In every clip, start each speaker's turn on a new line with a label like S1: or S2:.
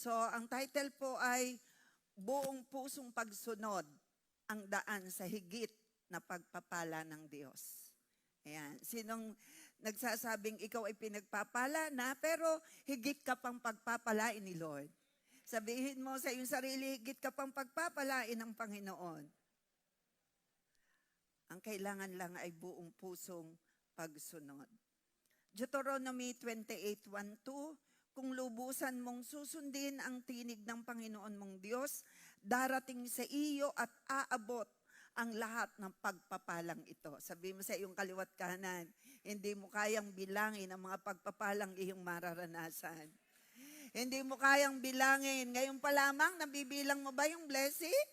S1: So, ang title po ay Buong Pusong Pagsunod, ang Daan sa Higit na Pagpapala ng Diyos. Ayan. Sinong nagsasabing ikaw ay pinagpapala na, pero higit ka pang pagpapalain ni Lord? Sabihin mo sa iyong sarili, higit ka pang pagpapalain ng Panginoon. Ang kailangan lang ay buong pusong pagsunod. Deuteronomy 28:1-2, kung lubusan mong susundin ang tinig ng Panginoon mong Diyos, darating sa iyo at aabot ang lahat ng pagpapalang ito. Sabi mo sa iyong kaliwat kanan, hindi mo kayang bilangin ang mga pagpapalang iyong mararanasan. Hindi mo kayang bilangin. Ngayon pa lamang, nabibilang mo ba yung blessing?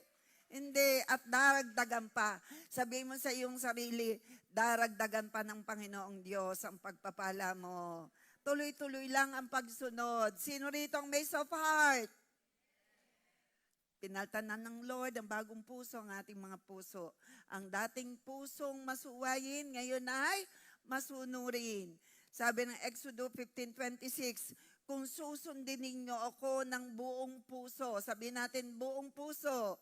S1: Hindi. At daragdagan pa. Sabi mo sa iyong sarili, daragdagan pa ng Panginoong Diyos ang pagpapala mo. Tuloy-tuloy lang ang pagsunod. Sino rito ang may soft heart? Pinaltanan ng Lord ang bagong puso, ang ating mga puso. Ang dating pusong masuwayin, ngayon ay masunurin. Sabi ng Exodus 15:26, kung susundin ninyo ako ng buong puso, sabi natin buong puso,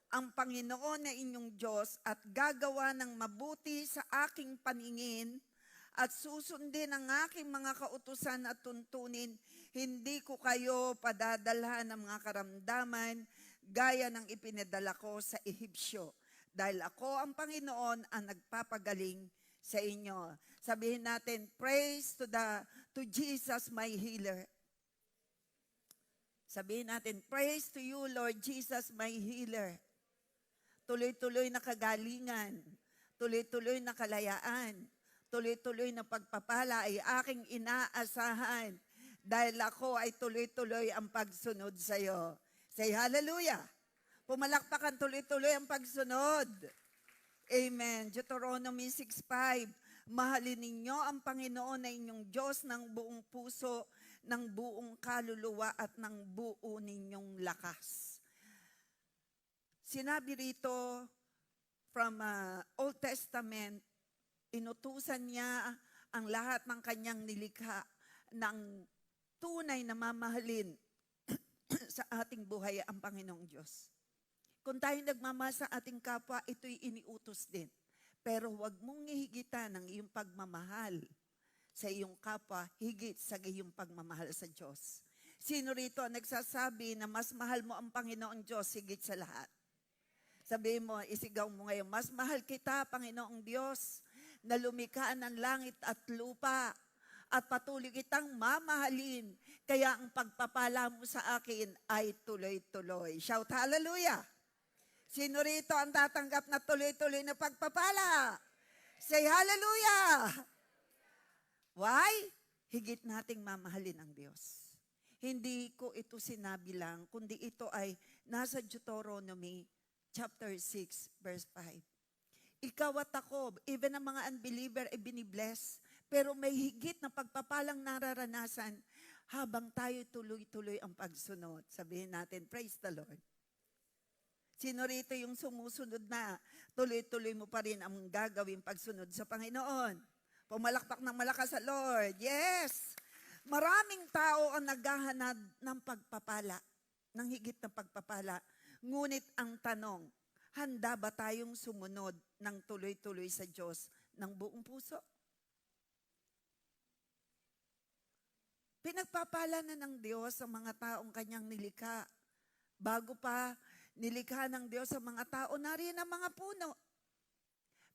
S1: ang Panginoon na inyong Diyos at gagawa ng mabuti sa aking paningin at susundin ang aking mga kautusan at tuntunin, hindi ko kayo padadalhan ng mga karamdaman gaya ng ipinadala ko sa Ehipsyo. Dahil ako ang Panginoon ang nagpapagaling sa inyo. Sabihin natin, praise to Jesus my healer. Sabihin natin, praise to you Lord Jesus my healer. Tuloy-tuloy na kagalingan, tuloy-tuloy na kalayaan, tuloy-tuloy na pagpapala ay aking inaasahan dahil ako ay tuloy-tuloy ang pagsunod sa iyo. Say hallelujah. Pumalakpakan tuloy-tuloy ang pagsunod. Amen. Deuteronomy 6:5, mahalin ninyo ang Panginoon na inyong Diyos ng buong puso, ng buong kaluluwa at ng buo ninyong lakas. Sinabi rito from Old Testament, inutusan niya ang lahat ng kanyang nilikha ng tunay na mamahalin sa ating buhay ang Panginoong Diyos. Kung tayo nagmamahal sa ating kapwa, ito'y iniutos din. Pero huwag mong ihigitan ang iyong pagmamahal sa iyong kapwa, higit sa iyong pagmamahal sa Diyos. Sino rito ang nagsasabi na mas mahal mo ang Panginoong Diyos higit sa lahat? Sabihin mo, isigaw mo ngayon, mas mahal kita, Panginoong Diyos, na lumikha ng langit at lupa, at patuloy kitang mamahalin, kaya ang pagpapala mo sa akin ay tuloy-tuloy. Shout hallelujah! Sino rito ang tatanggap na tuloy-tuloy na pagpapala? Say hallelujah! Why? Higit nating mamahalin ang Diyos. Hindi ko ito sinabi lang, kundi ito ay nasa Deuteronomy chapter 6, verse 5. Ikaw at ako, even ang mga unbeliever ay binibless, pero may higit na pagpapalang nararanasan habang tayo tuloy-tuloy ang pagsunod. Sabihin natin, praise the Lord. Sino rito yung sumusunod na tuloy-tuloy mo pa rin ang gagawin pagsunod sa Panginoon? Pumalakpak ng malakas sa Lord. Yes! Maraming tao ang naghahanap ng pagpapala, ng higit na pagpapala. Ngunit ang tanong, handa ba tayong sumunod ng tuloy-tuloy sa Diyos ng buong puso? Pinagpapala na ng Diyos ang mga taong kanyang nilikha. Bago pa nilikha ng Diyos ang mga tao, nariyan ang mga puno.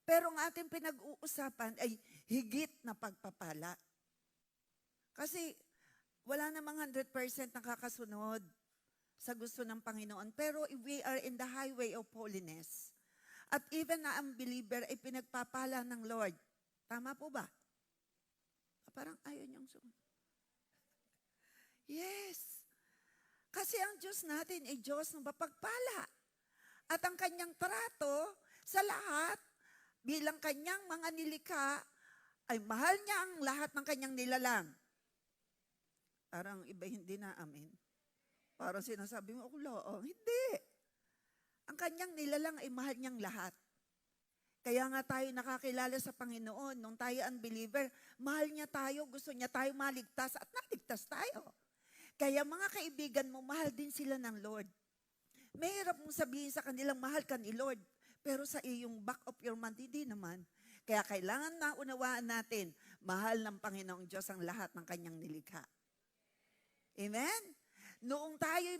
S1: Pero ang ating pinag-uusapan ay higit na pagpapala. Kasi wala namang 100% nakakasunod sa gusto ng Panginoon. Pero we are in the highway of holiness. At even na ang believer ay pinagpapala ng Lord. Tama po ba? Parang ayaw niyang sumunod. Yes. Kasi ang Diyos natin ay Diyos ng mapagpala. At ang kanyang trato sa lahat, bilang kanyang mga nilikha, ay mahal niya ang lahat ng kanyang nilalang. Parang iba hindi na amin. Parang sinasabi mo, hindi. Ang kanyang nilalang ay mahal niyang lahat. Kaya nga tayo nakakilala sa Panginoon. Nung tayo unbeliever, mahal niya tayo, gusto niya tayo maligtas at naligtas tayo. Kaya mga kaibigan mo, mahal din sila ng Lord. Mahirap mong sabihin sa kanilang mahal ka ni Lord, pero sa iyong back of your mind, hindi naman. Kaya kailangan naunawaan natin, mahal ng Panginoong Diyos ang lahat ng kanyang nilikha. Amen? Noong tayo'y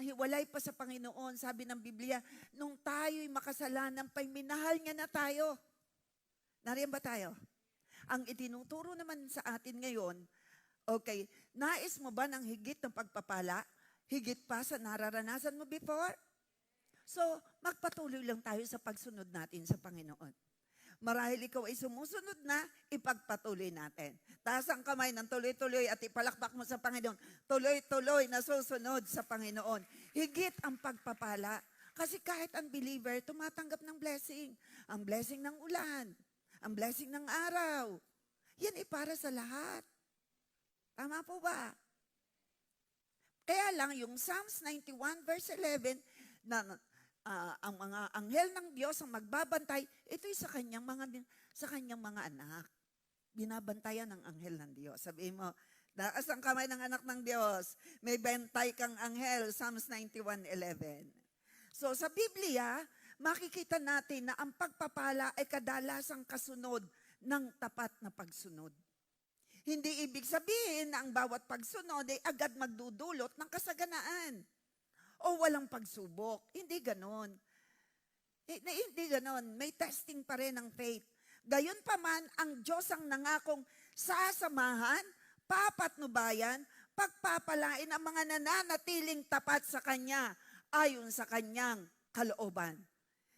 S1: hiwalay pa sa Panginoon, sabi ng Biblia, noong tayo'y makasalanan pa'y minahal niya na tayo. Nariyan ba tayo? Ang itinuturo naman sa atin ngayon, okay, nais mo ba ng higit ng pagpapala? Higit pa sa nararanasan mo before? So, magpatuloy lang tayo sa pagsunod natin sa Panginoon. Marahil ikaw ay sumusunod na, ipagpatuloy natin. Taas ang kamay ng tuloy-tuloy at ipalakpak mo sa Panginoon. Tuloy-tuloy na susunod sa Panginoon. Higit ang pagpapala. Kasi kahit unbeliever, tumatanggap ng blessing. Ang blessing ng ulan. Ang blessing ng araw. Yan ay para sa lahat. Tama po ba? Kaya lang yung Psalms 91 verse 11 na ang mga anghel ng Diyos ang magbabantay, ito'y sa kanyang mga anak. Binabantayan ng anghel ng Diyos. Sabihin mo, taas ang kamay ng anak ng Diyos. May bantay kang anghel, Psalms 91:11. So sa Biblia, makikita natin na ang pagpapala ay kadalasang kasunod ng tapat na pagsunod. Hindi ibig sabihin na ang bawat pagsunod ay agad magdudulot ng kasaganaan o walang pagsubok. Hindi ganon. Hindi ganon. May testing pa rin ang faith. Gayunpaman, ang Diyos ang nangakong sasamahan, papatnubayan, pagpapalain ang mga nananatiling tapat sa Kanya ayon sa Kanyang kalooban.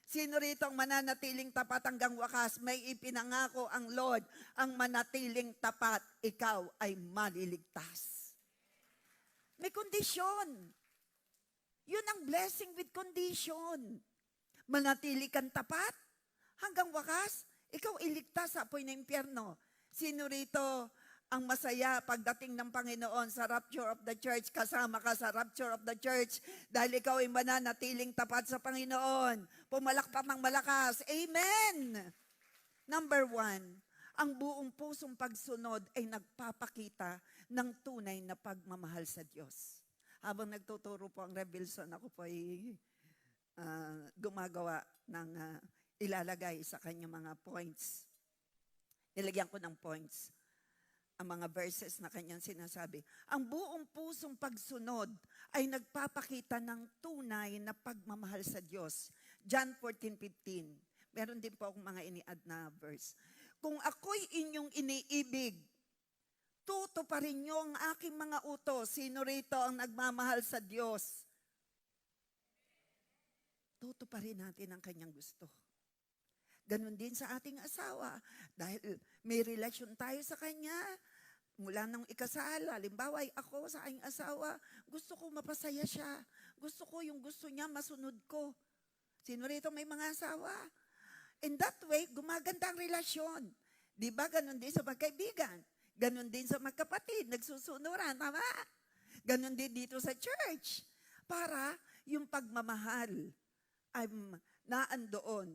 S1: Sino rito ang mananatiling tapat hanggang wakas? May ipinangako ang Lord, ang manatiling tapat, ikaw ay maliligtas. May kondisyon. Yun ang blessing with condition. Manatili kang tapat, hanggang wakas, ikaw iligtas sa apoy ng impyerno. Sino rito ang masaya pagdating ng Panginoon sa rapture of the church? Kasama ka sa rapture of the church dahil ikaw ay mananatiling tapat sa Panginoon. Pumalakpak ng malakas. Amen! Number 1, ang buong pusong pagsunod ay nagpapakita ng tunay na pagmamahal sa Diyos. Habang nagtuturo po ang Revelson, ako po ay gumagawa ng ilalagay sa kanyang mga points. Nilagyan ko ng points ang mga verses na kanyang sinasabi. Ang buong pusong pagsunod ay nagpapakita ng tunay na pagmamahal sa Diyos. John 14:15. Meron din po akong mga ini-add na verse. Kung ako'y inyong iniibig, tutuparin niyo ang aking mga utos. Sino rito ang nagmamahal sa Diyos? Tutuparin natin ang kanyang gusto. Ganon din sa ating asawa. Dahil may relasyon tayo sa kanya, mula nang ikasal, halimbawa ako sa aking asawa, gusto ko mapasaya siya. Gusto ko yung gusto niya, masunod ko. Sino rito may mga asawa? In that way, gumaganda ang relasyon. Di ba ganon din sa magkaibigan? Ganon din sa magkapatid, nagsusunuran, tama? Ganon din dito sa church. Para yung pagmamahal ay naandoon.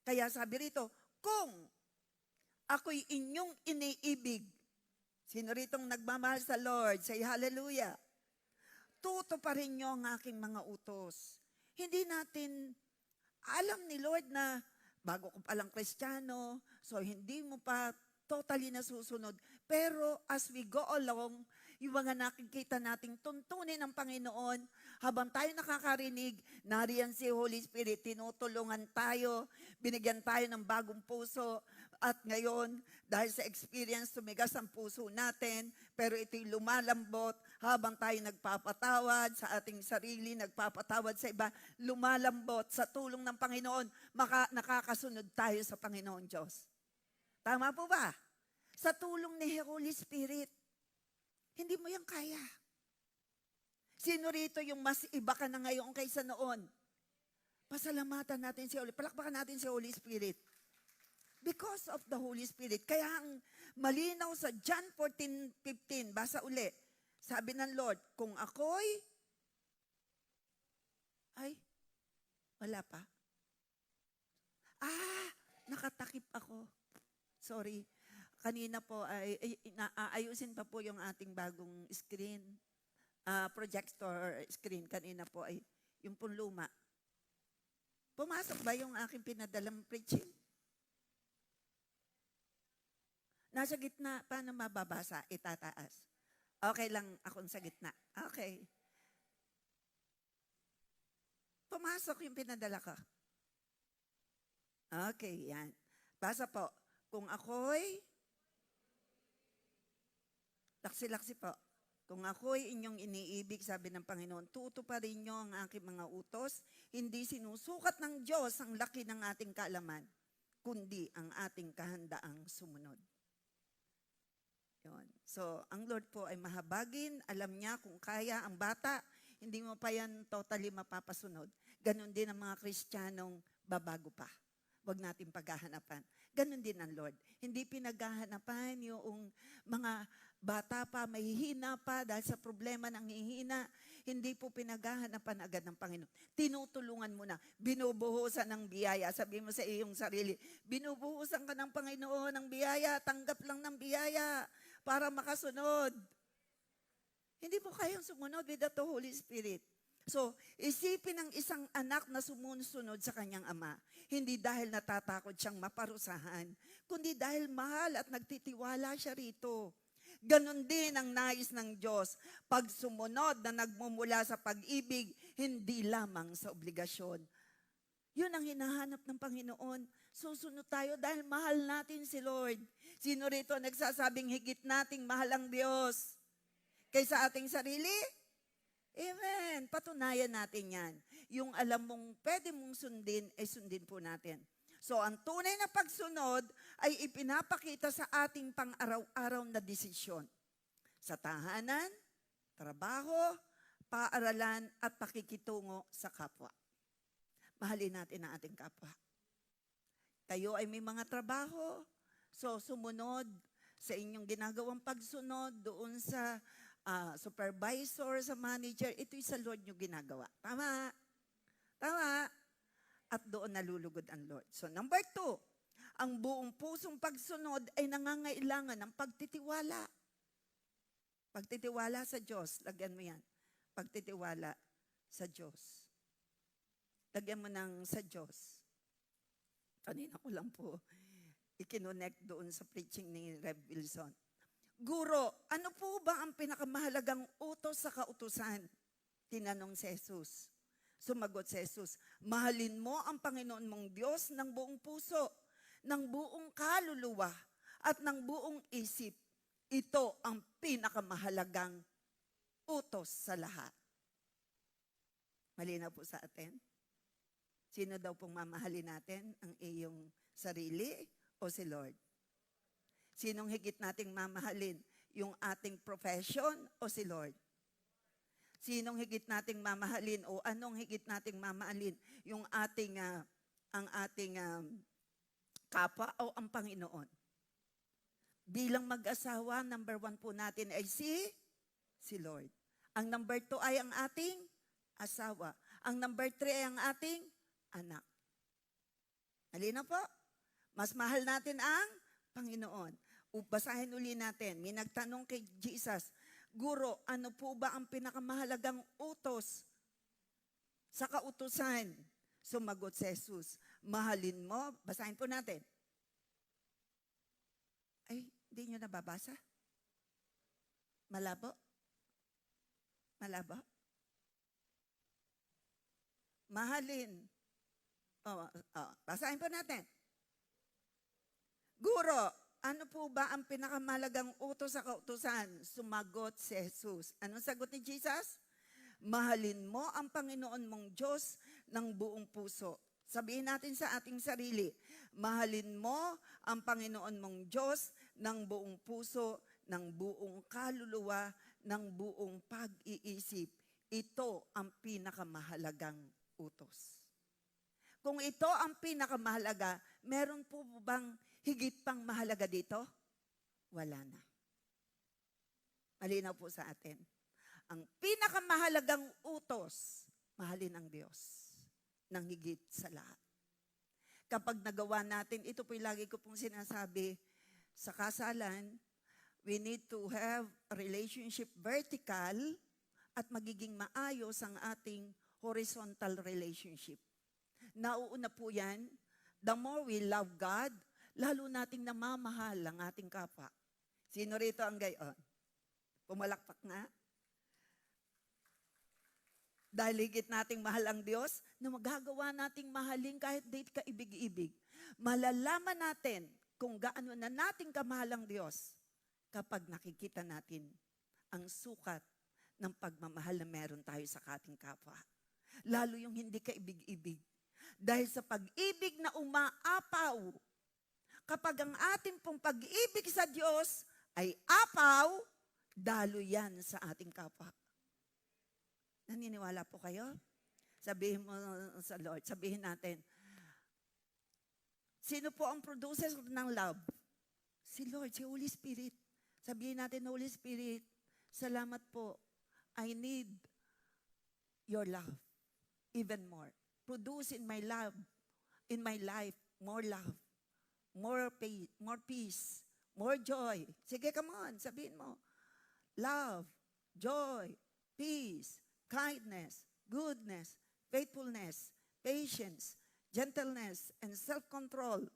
S1: Kaya sabi rito, kung ako'y inyong iniibig, sino ritong nagmamahal sa Lord? Say hallelujah. Tutuparin niyo ang aking mga utos. Hindi natin alam ni Lord na bago ko palang Kristiyano, so hindi mo pa totally nasusunod. Pero as we go along, yung mga nakikita nating tuntunin ng Panginoon, habang tayo nakakarinig, nariyan si Holy Spirit, tinutulungan tayo, binigyan tayo ng bagong puso, at ngayon, dahil sa experience, tumigas ang puso natin, pero ito'y lumalambot, habang tayo nagpapatawad sa ating sarili, nagpapatawad sa iba, lumalambot sa tulong ng Panginoon, nakakasunod tayo sa Panginoon Diyos. Tama po ba? Sa tulong ni Holy Spirit, hindi mo yan kaya. Sino rito yung mas iba ka na ngayon kaysa noon? Pasalamatan natin si Holy, palakpakan natin si Holy Spirit. Because of the Holy Spirit. Kaya ang malinaw sa John 14:15, basa uli, sabi ng Lord, kung ako'y, wala pa. Nakatakip ako. Sorry. Kanina po ay naayusin pa po yung ating bagong screen. projector screen kanina po ay yung pong luma. Pumasok ba yung aking pinadalang preaching? Nasa gitna, paano mababasa? Itataas. Okay lang akong sa gitna. Okay. Pumasok yung pinadala ko. Okay, yan. Basa po. Kung ako'y, laksi-laksi po. Kung ako'y inyong iniibig, sabi ng Panginoon, tutuparin niyo ang aking mga utos, hindi sinusukat ng Diyos ang laki ng ating kaalaman, kundi ang ating kahandaang sumunod. Yun. So, ang Lord po ay mahabagin, alam niya kung kaya ang bata, hindi mo pa yan totally mapapasunod. Ganon din ang mga Kristiyanong babago pa. Huwag natin paghahanapan. Ganon din ang Lord. Hindi pinaghahanapan yung mga bata pa, mahihina pa dahil sa problema ng hihina. Hindi po pinaghahanapan agad ng Panginoon. Tinutulungan mo na. Binubuhusan ng biyaya. Sabi mo sa iyong sarili, binubuhusan ka ng Panginoon ng biyaya. Tanggap lang ng biyaya para makasunod. Hindi mo kayang sumunod without the Holy Spirit. So, isipin ng isang anak na sumusunod sa kanyang ama, hindi dahil natatakot siyang maparusahan, kundi dahil mahal at nagtitiwala siya rito. Ganon din ang nais ng Diyos, pag sumunod na nagmumula sa pag-ibig, hindi lamang sa obligasyon. Yun ang hinahanap ng Panginoon. Susunod tayo dahil mahal natin si Lord. Sino rito nagsasabing higit nating mahal ang Diyos kaysa ating sarili? Amen. Patunayan natin yan. Yung alam mong pwede mong sundin, ay sundin po natin. So, ang tunay na pagsunod ay ipinapakita sa ating pang-araw-araw na desisyon. Sa tahanan, trabaho, paaralan, at pakikitungo sa kapwa. Mahalin natin ang ating kapwa. Kayo ay may mga trabaho, so sumunod sa inyong ginagawang pagsunod doon sa supervisor, sa manager, ito'y sa Lord nyo ginagawa. Tama? Tama? At doon nalulugod ang Lord. So, number 2, ang buong pusong pagsunod ay nangangailangan ng pagtitiwala. Pagtitiwala sa Diyos. Lagyan mo yan. Pagtitiwala sa Diyos. Lagyan mo ng sa Diyos. Kanina ko lang po ikinonect doon sa preaching ni Rev Wilson. Guro, ano po ba ang pinakamahalagang utos sa kautusan? Tinanong si Jesus. Sumagot si Jesus, mahalin mo ang Panginoon mong Diyos ng buong puso, ng buong kaluluwa, at ng buong isip. Ito ang pinakamahalagang utos sa lahat. Malinaw po sa atin? Sino daw pong mamahalin natin? Ang iyong sarili o si Lord? Sinong higit nating mamahalin? Yung ating profession o si Lord? Sinong higit nating mamahalin o anong higit nating mamahalin? Yung ating, ang ating kapwa o ang Panginoon? Bilang mag-asawa, number 1 po natin ay si Lord. Ang number 2 ay ang ating asawa. Ang number 3 ay ang ating anak. Halina po. Mas mahal natin ang Panginoon. Basahin uli natin. May nagtanong kay Jesus, Guro, ano po ba ang pinakamahalagang utos sa kautusan? Sumagot si Jesus, mahalin mo. Basahin po natin. Ay, hindi nyo nababasa? Malabo? Malabo? Mahalin. Basahin po natin. Guro, ano po ba ang pinakamahalagang utos sa kautusan? Sumagot si Jesus. Anong sagot ni Jesus? Mahalin mo ang Panginoon mong Diyos ng buong puso. Sabihin natin sa ating sarili, mahalin mo ang Panginoon mong Diyos ng buong puso, ng buong kaluluwa, ng buong pag-iisip. Ito ang pinakamahalagang utos. Kung ito ang pinakamahalaga, meron po bang higit pang mahalaga dito? Wala na. Malinaw po sa atin. Ang pinakamahalagang utos, mahalin ang Diyos ng higit sa lahat. Kapag nagawa natin, ito po lagi ko pong sinasabi, sa kasalan, we need to have a relationship vertical at magiging maayos ang ating horizontal relationship. Nauuna po yan, the more we love God, lalo nating namamahal ang ating kapwa. Sino rito ang gayon? Pumalakpak nga. Dahil higit nating mahal ang Diyos, na magagawa nating mahalin kahit di kaibig-ibig. Malalaman natin kung gaano na nating kamahal ang Diyos kapag nakikita natin ang sukat ng pagmamahal na meron tayo sa ating kapwa. Lalo yung hindi kaibig-ibig. Dahil sa pag-ibig na umaapaw, kapag ang ating pong pag-ibig sa Diyos ay apaw, dalo yan sa ating kapwa. Naniniwala po kayo? Sabihin mo sa Lord, sabihin natin, sino po ang producer ng love? Si Lord, si Holy Spirit. Sabihin natin, Holy Spirit, salamat po. I need your love even more. Produce in my love, in my life, more love, more peace, more joy. Sige, come on, sabihin mo. Love, joy, peace, kindness, goodness, faithfulness, patience, gentleness, and self-control.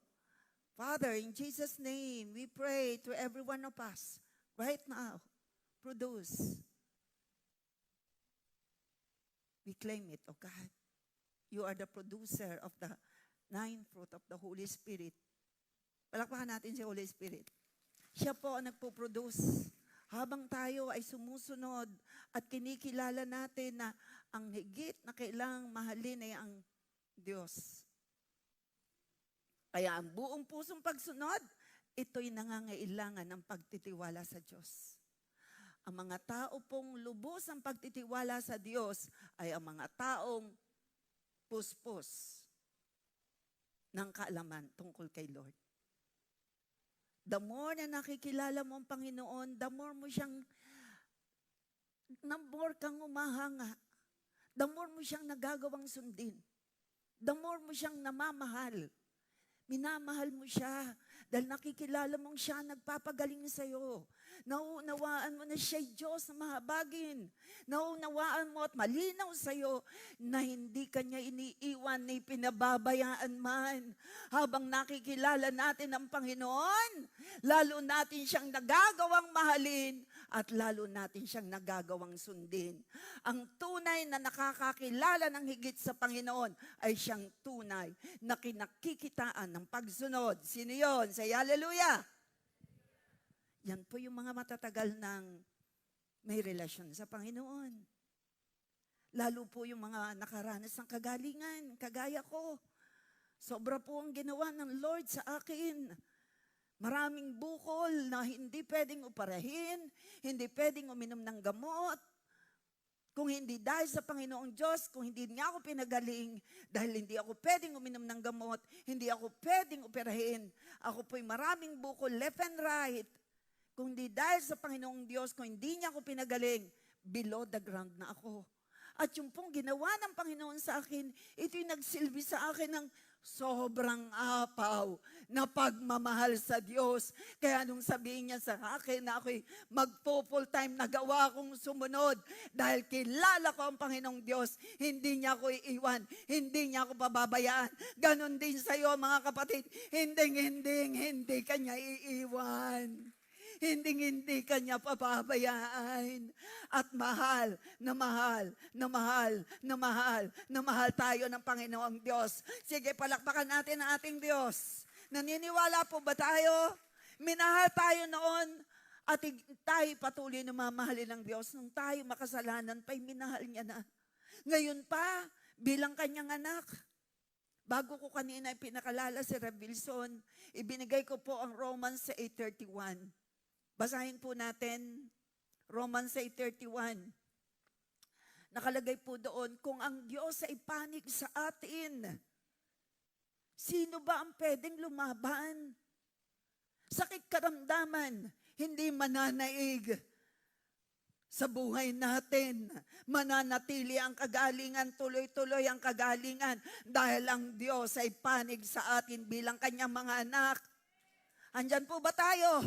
S1: Father, in Jesus' name, we pray to every one of us right now, produce. We claim it, oh God. You are the producer of the 9 fruit of the Holy Spirit. Palakpakan natin si Holy Spirit. Siya po ang nagpo-produce. Habang tayo ay sumusunod at kinikilala natin na ang higit na kailangang mahalin ay ang Diyos. Kaya ang buong pusong pagsunod, ito'y nangangailangan ng pagtitiwala sa Diyos. Ang mga tao pong lubos ang pagtitiwala sa Diyos ay ang mga taong puspos ng kaalaman tungkol kay Lord. The more na nakikilala mo ang Panginoon, the more kang umahanga. The more mo siyang nagagawang sundin. The more mo siyang namamahal. Minamahal mo siya dahil nakikilala mong siya nagpapagaling sa iyo. Nauunawaan mo na siya'y Diyos na mahabagin. Nauunawaan mo at malinaw sa iyo na hindi kanya iniiwan ni pinababayaan man. Habang nakikilala natin ang Panginoon, lalo natin siyang nagagawang mahalin at lalo natin siyang nagagawang sundin. Ang tunay na nakakakilala ng higit sa Panginoon ay siyang tunay na kinakikitaan ng pagsunod. Sino yun? Say hallelujah! Yan po yung mga matatagal ng may relasyon sa Panginoon. Lalo po yung mga nakaranas ng kagalingan, kagaya ko. Sobra po ang ginawa ng Lord sa akin. Maraming bukol na hindi pwedeng operahin, hindi pwedeng uminom ng gamot. Kung hindi dahil sa Panginoong Diyos, kung hindi niya ako pinagaling, dahil hindi ako pwedeng uminom ng gamot, hindi ako pwedeng operahin. Ako po'y maraming bukol left and right. Kung hindi dahil sa Panginoong Diyos, kung hindi niya ako pinagaling, below the ground na ako. At yung pong ginawa ng Panginoon sa akin, ito'y nagsilbi sa akin ng sobrang apaw na pagmamahal sa Diyos. Kaya nung sabihin niya sa akin na ako'y magpo-full time, nagawa akong sumunod dahil kilala ko ang Panginoong Diyos. Hindi niya ako iiwan, hindi niya ako pababayaan. Ganon din sa iyo mga kapatid, hindi kanya iiwan. Hindi kanya pababayaan. At mahal tayo ng Panginoong Diyos. Sige, palakpakan natin ang ating Diyos. Naniniwala po ba tayo? Minahal tayo noon at tayo patuloy na mamahalin ng Diyos. Nung tayo makasalanan pa'y minahal niya na. Ngayon pa, bilang kanyang anak, bago ko kanina pinakalala si Rev. Wilson, ibinigay ko po ang Romans 8:31. Basahin po natin, Romans 8:31. Nakalagay po doon, kung ang Diyos ay panig sa atin, sino ba ang pwedeng lumaban? Sakit karamdaman, hindi mananaig sa buhay natin. Mananatili ang kagalingan, tuloy-tuloy ang kagalingan, dahil ang Diyos ay panig sa atin bilang kanyang mga anak. Andyan po ba tayo?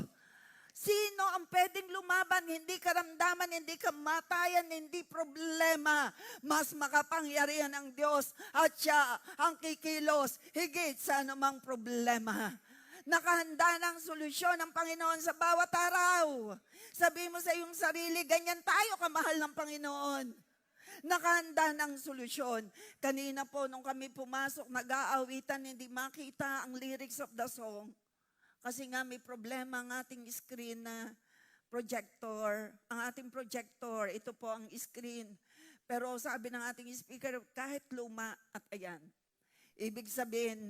S1: Sino ang pwedeng lumaban? Hindi karamdaman, hindi kamatayan, hindi problema. Mas makapangyarihan ang Diyos at siya ang kikilos higit sa anumang problema. Nakahanda ng solusyon ng Panginoon sa bawat araw. Sabi mo sa iyong sarili, ganyan tayo kamahal ng Panginoon. Nakahanda ng solusyon. Kanina po nung kami pumasok, nag-aawitan, hindi makita ang lyrics of the song. Kasi nga may problema ang ating screen na projector. Ang ating projector, ito po ang screen. Pero sabi ng ating speaker, kahit luma at ayan. Ibig sabihin,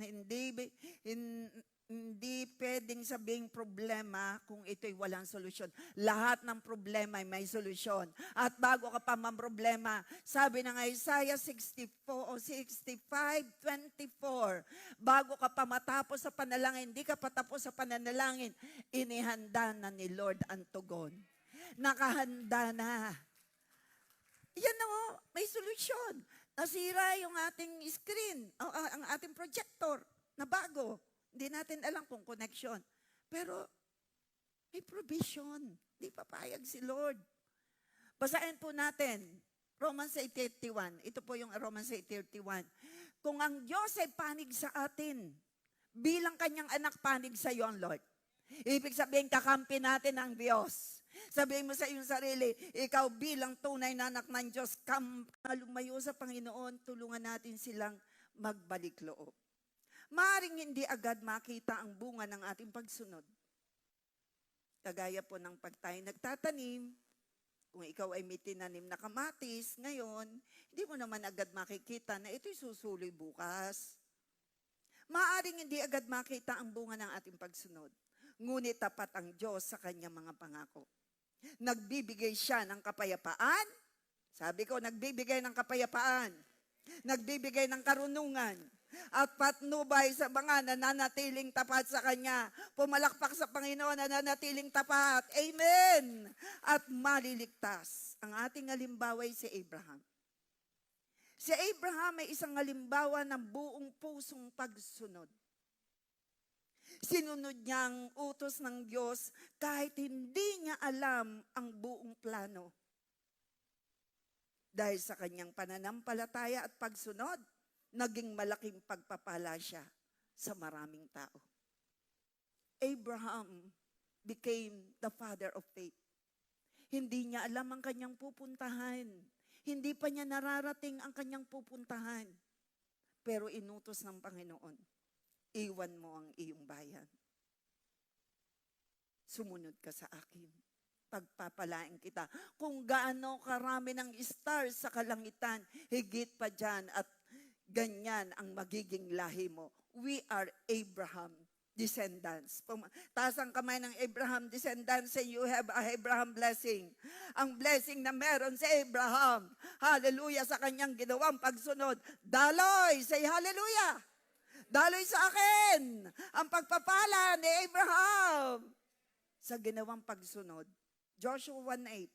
S1: hindi pwedeng sabing problema kung ito'y walang solusyon. Lahat ng problema ay may solusyon. At bago ka pa mamroblema, sabi ng Isaiah 64 o 65:24, bago ka pa matapos sa panalangin, hindi ka patapos sa pananalangin, inihanda na ni Lord ang tugon. Nakahanda na. Yan o, may solusyon. Nasira yung ating screen, ang ating projector na bago. Hindi natin alam kung connection. Pero may provision. Hindi papayag si Lord. Basahin po natin, Romans 8:31. Ito po yung Romans 8:31. Kung ang Diyos ay panig sa atin, bilang kanyang anak panig sa iyo ang Lord. Ibig sabihin, kakampi natin ang Diyos. Sabihin mo sa iyong sarili, ikaw bilang tunay na anak ng Diyos, lumayo sa Panginoon, tulungan natin silang magbalik loob. Maaring hindi agad makita ang bunga ng ating pagsunod. Kagaya po ng pag tayo nagtatanim, kung ikaw ay may tinanim na kamatis, ngayon, hindi mo naman agad makikita na ito'y susuloy bukas. Maaring hindi agad makita ang bunga ng ating pagsunod. Ngunit tapat ang Diyos sa kanyang mga pangako. Nagbibigay siya ng kapayapaan. Sabi ko, nagbibigay ng kapayapaan. Nagbibigay ng karunungan. At patnubay sa mga nananatiling tapat sa Kanya. Pumalakpak sa Panginoon na nananatiling tapat. Amen! At maliligtas. Ang ating halimbawa ay si Abraham. Si Abraham ay isang halimbawa ng buong pusong pagsunod. Sinunod niya ang utos ng Diyos kahit hindi niya alam ang buong plano. Dahil sa kanyang pananampalataya at pagsunod, naging malaking pagpapala siya sa maraming tao. Abraham became the father of faith. Hindi niya alam ang kanyang pupuntahan. Hindi pa niya nararating ang kanyang pupuntahan. Pero inutos ng Panginoon, iwan mo ang iyong bayan. Sumunod ka sa akin. Pagpapalain kita. Kung gaano karami ng stars sa kalangitan, higit pa dyan at ganyan ang magiging lahi mo. We are Abraham descendants. Taas ang kamay ng Abraham descendants and you have a Abraham blessing. Ang blessing na meron si Abraham. Hallelujah sa kanyang ginawang pagsunod. Daloy! Say hallelujah! Daloy sa akin! Ang pagpapala ni Abraham sa ginawang pagsunod. Joshua 1:8.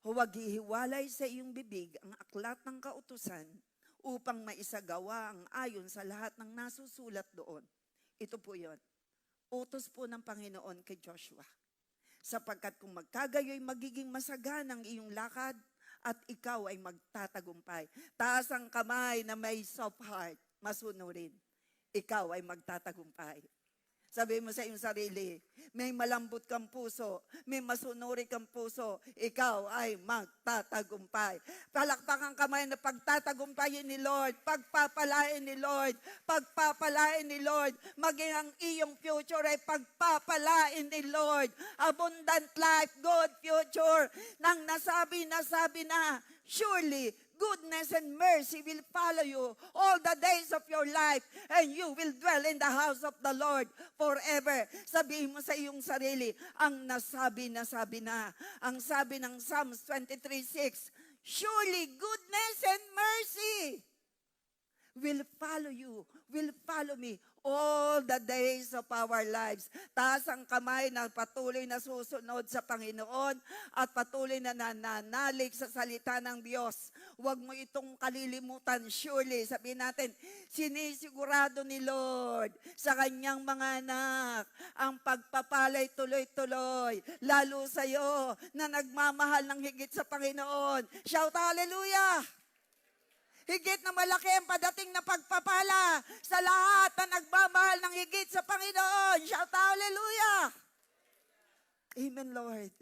S1: Huwag hihiwalay sa iyong bibig ang aklat ng kautusan upang maisagawa ang ayon sa lahat ng nasusulat doon. Ito po yon. Utos po ng Panginoon kay Joshua. Sapagkat kung magkagayoy magiging masaganang iyong lakad at ikaw ay magtatagumpay. Taas ang kamay na may soft heart, masunurin. Ikaw ay magtatagumpay. Sabi mo sa iyong sarili, may malambot kang puso, may masunuri kang puso, ikaw ay magtatagumpay. Palakpakan kamay na pagtatagumpayin ni Lord, pagpapalain ni Lord, pagpapalain ni Lord, maging ang iyong future ay pagpapalain ni Lord. Abundant life, good future, nang nasabi na, surely, goodness and mercy will follow you all the days of your life and you will dwell in the house of the Lord forever. Sabihin mo sa iyong sarili, ang nasabi na. Ang sabi ng Psalms 23:6, surely goodness and mercy will follow you, will follow me all the days of our lives. Taas ang kamay na patuloy na susunod sa Panginoon at patuloy na nananalig sa salita ng Diyos. Huwag mo itong kalilimutan. Surely, sabihin natin, sinisigurado ni Lord sa kanyang mga anak ang pagpapalay tuloy-tuloy, lalo sa iyo na nagmamahal ng higit sa Panginoon. Shout hallelujah! Higit na malaki ang padating na pagpapala sa lahat na nagmamahal ng higit sa Panginoon. Shout hallelujah! Amen, Lord.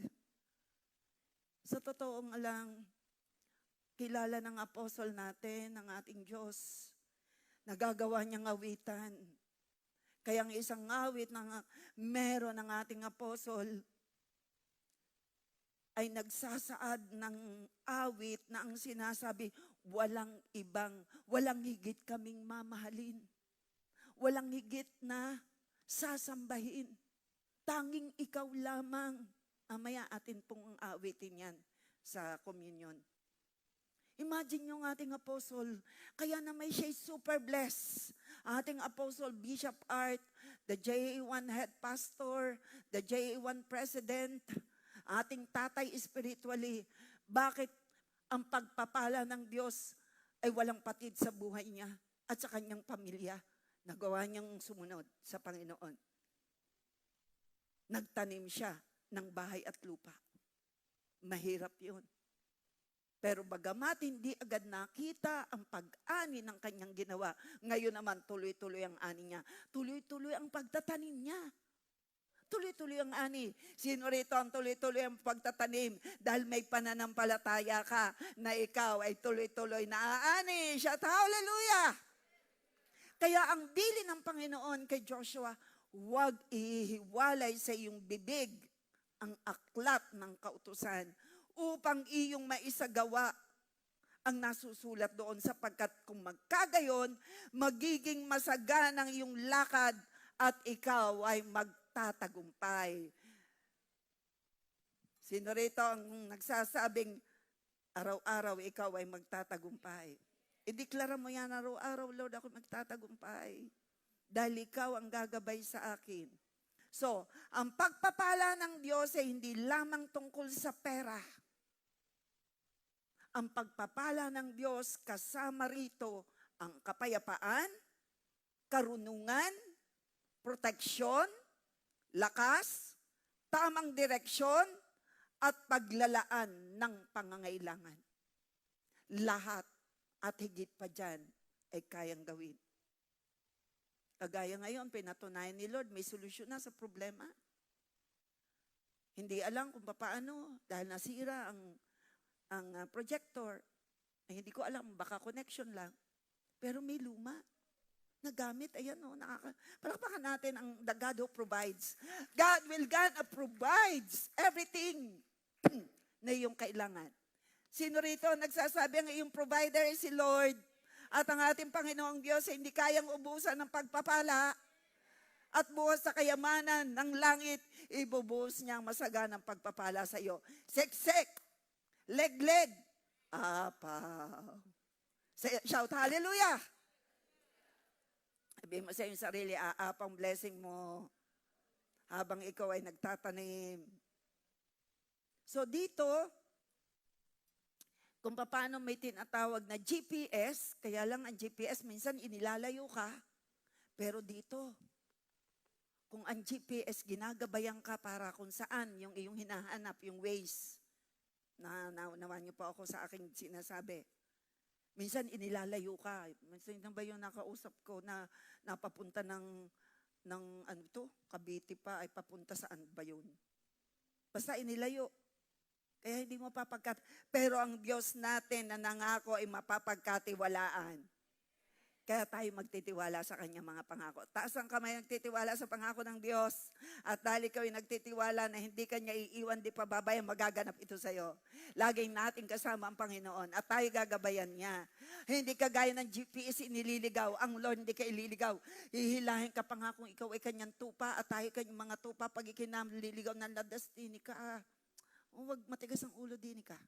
S1: Sa totoong lang, kilala ng apostol natin, ng ating Diyos, nagagawa niyang awitan. Kaya ang isang awit na meron ng ating apostol ay nagsasaad ng awit na ang sinasabi, walang higit kaming mamahalin. Walang higit na sasambahin. Tanging ikaw lamang. Amaya atin pong awitin yan sa communion. Imagine yung ating apostle, kaya naman siya super blessed. Ating apostle, Bishop Art, the JA1 head pastor, the JA1 president, ating tatay spiritually. Bakit ang pagpapala ng Diyos ay walang patid sa buhay niya at sa kanyang pamilya? Nagawa niyang sumunod sa Panginoon. Nagtanim siya ng bahay at lupa. Mahirap yun. Pero bagamat hindi agad nakita ang pag-ani ng kanyang ginawa, ngayon naman tuloy-tuloy ang ani niya. Tuloy-tuloy ang pagtatanim niya. Tuloy-tuloy ang ani. Sino rito ang tuloy-tuloy ang pagtatanim? Dahil may pananampalataya ka na ikaw ay tuloy-tuloy na aani. Shout hallelujah! Kaya ang bili ng Panginoon kay Joshua, huwag ihiwalay sa iyong bibig ang aklat ng kautusan upang iyong maisagawa ang nasusulat doon, sapagkat kung magkagayon, magiging masaganang iyong lakad at ikaw ay magtatagumpay. Sino rito ang nagsasabing araw-araw ikaw ay magtatagumpay? Ideklara mo yan araw-araw, Lord, ako magtatagumpay. Dahil ikaw ang gagabay sa akin. So, ang pagpapala ng Diyos ay hindi lamang tungkol sa pera. Ang pagpapala ng Diyos kasama rito ang kapayapaan, karunungan, proteksyon, lakas, tamang direksyon, at paglalaan ng pangangailangan. Lahat at higit pa dyan ay kayang gawin. Kagaya ngayon, pinatunayan ni Lord, may solusyon na sa problema. Hindi alam kung paano, dahil nasira ang projector. Hindi ko alam, baka connection lang. Pero may luma. Nagamit, ayan o, palakpakan natin ang the God who provides. God provides everything na iyong kailangan. Sino rito nagsasabi ang iyong provider ay si Lord? At ang ating Panginoong Diyos ay hindi kayang ubusan ng pagpapala at buhos sa kayamanan ng langit, ibubuhos niya ang masaganang pagpapala sa iyo. Sek-sek, leg-leg, apaw. Shout hallelujah! Sabihin mo sa iyong sarili, aapang blessing mo habang ikaw ay nagtatanim. So dito, kung paano may tinatawag na GPS, kaya lang ang GPS minsan inilalayo ka, pero dito, kung ang GPS ginagabayan ka para kung saan yung iyong hinahanap, yung ways, naunawan niyo po ako sa aking sinasabi. Minsan inilalayo ka. Minsan ba yung nakausap ko na napapunta ng Cavite pa, ay papunta saan ba yun? Basta inilayo. Kaya hindi mo pero ang Diyos natin na nangako ay mapapagkatiwalaan. Kaya tayo magtitiwala sa kanyang mga pangako. Taas ang kamay nagtitiwala sa pangako ng Diyos. At dahil ikaw ay nagtitiwala na hindi kanya iiwan, di pababayan, magaganap ito sa iyo. Laging natin kasama ang Panginoon at tayo gagabayan niya. Hindi kagaya ng GPS inililigaw. Ang Lord hindi ka ililigaw. Hihilahin ka pa nga kung ikaw ay kanyang tupa at tayo kanyang mga tupa. Pag ikinamliligaw ng ladastini ka, huwag matigas ang ulo din ka.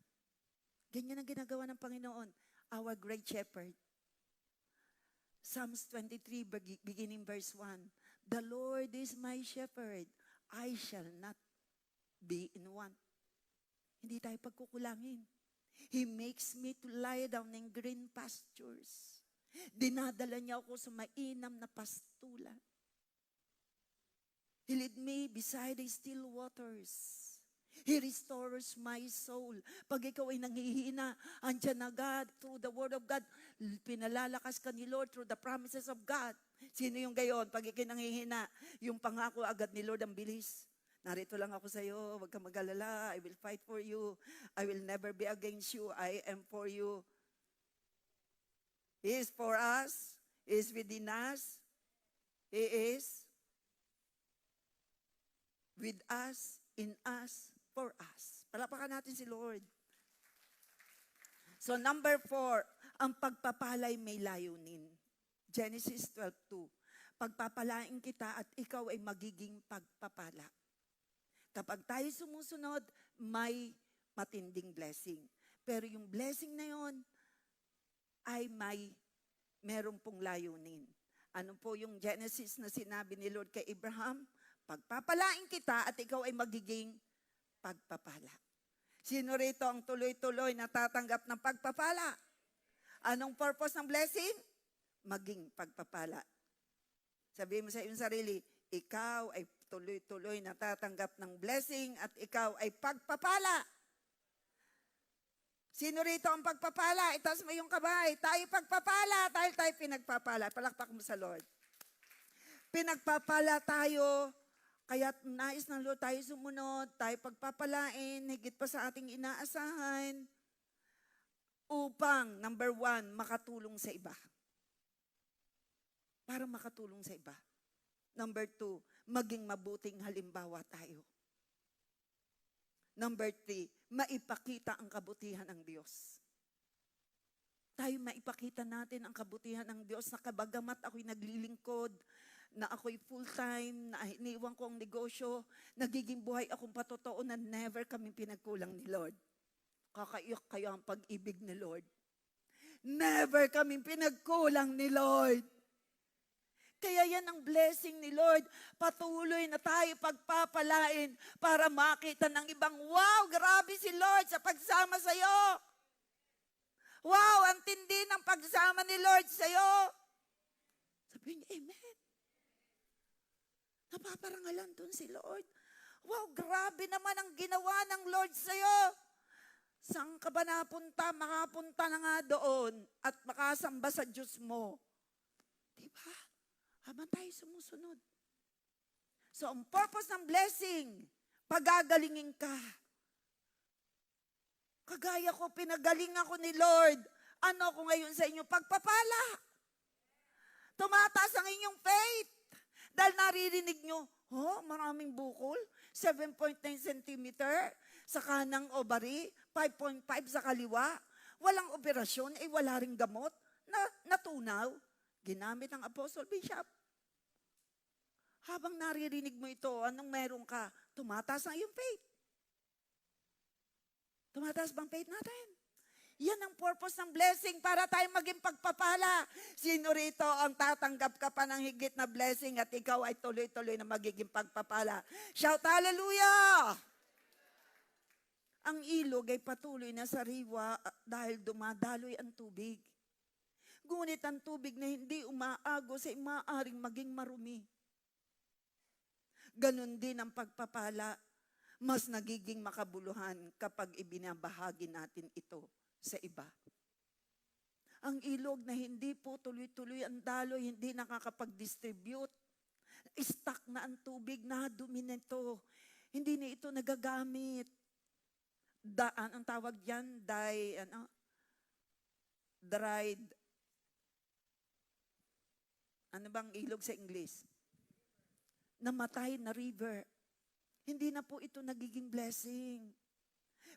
S1: Ganyan ang ginagawa ng Panginoon. Our great shepherd. Psalms 23, beginning verse 1. The Lord is my shepherd. I shall not be in want. Hindi tayo pagkukulangin. He makes me to lie down in green pastures. Dinadala niya ako sa mainam na pastulan. He lead me beside the still waters. He restores my soul. Pag ikaw ay nanghihina, andyan na God through the word of God. Pinalalakas ka ni Lord through the promises of God. Sino yung gayon? Pag ikaw nanghihina, yung pangako agad ni Lord ang bilis. Narito lang ako sa iyo, huwag kang mag-alala. I will fight for you. I will never be against you. I am for you. He is for us. He is within us. He is with us, in us, for us. Palapakan natin si Lord. So number 4, ang pagpapalay may layunin. Genesis 12:2. Pagpapalain kita at ikaw ay magiging pagpapala. Kapag tayo sumusunod, may matinding blessing. Pero yung blessing na yon ay meron pong layunin. Ano po yung Genesis na sinabi ni Lord kay Abraham? Pagpapalain kita at ikaw ay magiging pagpapala. Sino rito ang tuloy-tuloy natatanggap ng pagpapala? Anong purpose ng blessing? Maging pagpapala. Sabihin mo sa iyong sarili, ikaw ay tuloy-tuloy natatanggap ng blessing at ikaw ay pagpapala. Sino rito ang pagpapala? Itaas mo yung kamay. Tayo pagpapala. Tayo pinagpapala. Palakpak mo sa Lord. Pinagpapala tayo. Kaya nais ng Lord tayo sumunod, tayo pagpapalain, higit pa sa ating inaasahan, upang, number 1, makatulong sa iba. Para makatulong sa iba. Number 2, maging mabuting halimbawa tayo. Number 3, maipakita ang kabutihan ng Diyos. Tayo maipakita natin ang kabutihan ng Diyos na kabagamat ako'y naglilingkod, na ako'y full-time, na iniwan ko ang negosyo, nagiging buhay akong patotoo na never kami pinagkulang ni Lord. Kakaiyak kaya ang pag-ibig ni Lord. Never kami pinagkulang ni Lord. Kaya yan ang blessing ni Lord. Patuloy na tayo pagpapalain para makita ng ibang, wow, grabe si Lord sa pagsama sa iyo. Wow, ang tindi ng pagsama ni Lord sa iyo. Sabihin niyo, amen. Napaparangalan doon si Lord. Wow, grabe naman ang ginawa ng Lord sa iyo. Saan ka ba napunta? Makapunta na nga doon at makasamba sa Diyos mo. Diba? Habang tayo sumusunod. So, ang purpose ng blessing, pagagalingin ka. Kagaya ko, pinagaling ako ni Lord. Ano ko ngayon sa inyo? Pagpapala. Tumataas ang inyong faith. Dahil naririnig nyo, maraming bukol, 7.9 cm sa kanang ovary, 5.5 sa kaliwa, walang operasyon, wala ring gamot, natunaw, ginamit ng Apostle Bishop. Habang naririnig mo ito, anong meron ka? Tumataas ang iyong faith. Tumataas bang faith natin? Yan ang purpose ng blessing para tayo maging pagpapala. Sino rito ang tatanggap ka pa ng higit na blessing at ikaw ay tuloy-tuloy na magiging pagpapala? Shout hallelujah! Ang ilog ay patuloy na sariwa dahil dumadaloy ang tubig. Ngunit ang tubig na hindi umaagos ay maaaring maging marumi. Ganon din ang pagpapala. Mas nagiging makabuluhan kapag ibinabahagi natin ito sa iba. Ang ilog na hindi po tuloy-tuloy ang daloy, hindi nakakapag-distribute. Stuck na ang tubig, nadumi na ito. Hindi na ito nagagamit. Ang tawag diyan, dried. Ano bang ilog sa English? Namatay na river. Hindi na po ito nagiging blessing.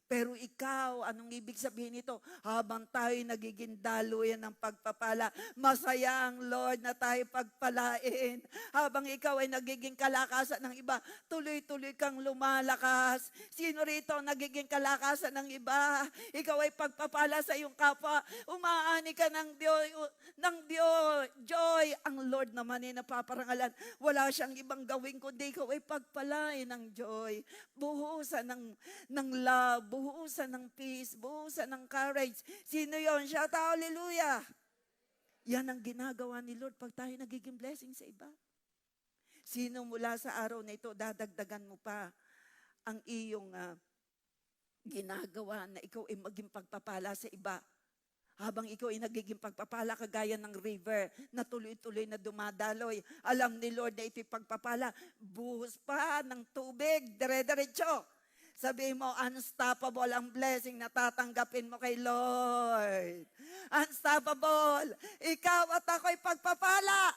S1: Pero ikaw, anong ibig sabihin nito? Habang tayo nagiging daluyan ng pagpapala, masaya ang Lord na tayo pagpalain. Habang ikaw ay nagiging kalakasan ng iba, tuloy-tuloy kang lumalakas. Sino rito ang nagiging kalakasan ng iba? Ikaw ay pagpapala sa iyong kapwa. Umaani ka ng joy. Ang Lord naman ay napaparangalan. Wala siyang ibang gawin kundi ikaw ay pagpalain ng joy. Buhusan ng love. buhusan ng peace, buhusan ng courage. Sino yon? Shout hallelujah! Yan ang ginagawa ni Lord pag tayo nagiging blessing sa iba. Sino mula sa araw na ito, dadagdagan mo pa ang iyong ginagawa na ikaw ay maging pagpapala sa iba. Habang ikaw ay nagiging pagpapala kagaya ng river na tuloy-tuloy na dumadaloy. Alam ni Lord na ito'y pagpapala. Buhos pa ng tubig, dire-diretso. Sabihin mo, unstoppable ang blessing na tatanggapin mo kay Lord. Unstoppable. Ikaw at ako'y pagpapala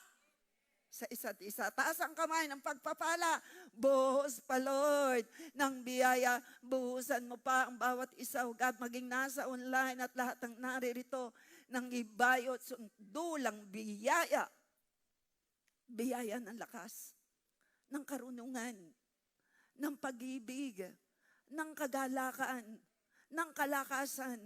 S1: sa isa't isa. Taas ang kamay ng pagpapala. Buhos pa, Lord, ng biyaya. Buhusan mo pa ang bawat isa, God, maging nasa online at lahat ng naririto ng ibayot, sundulang biyaya. Biyaya ng lakas, ng karunungan, ng pag-ibig, ng kagalakan, ng kalakasan,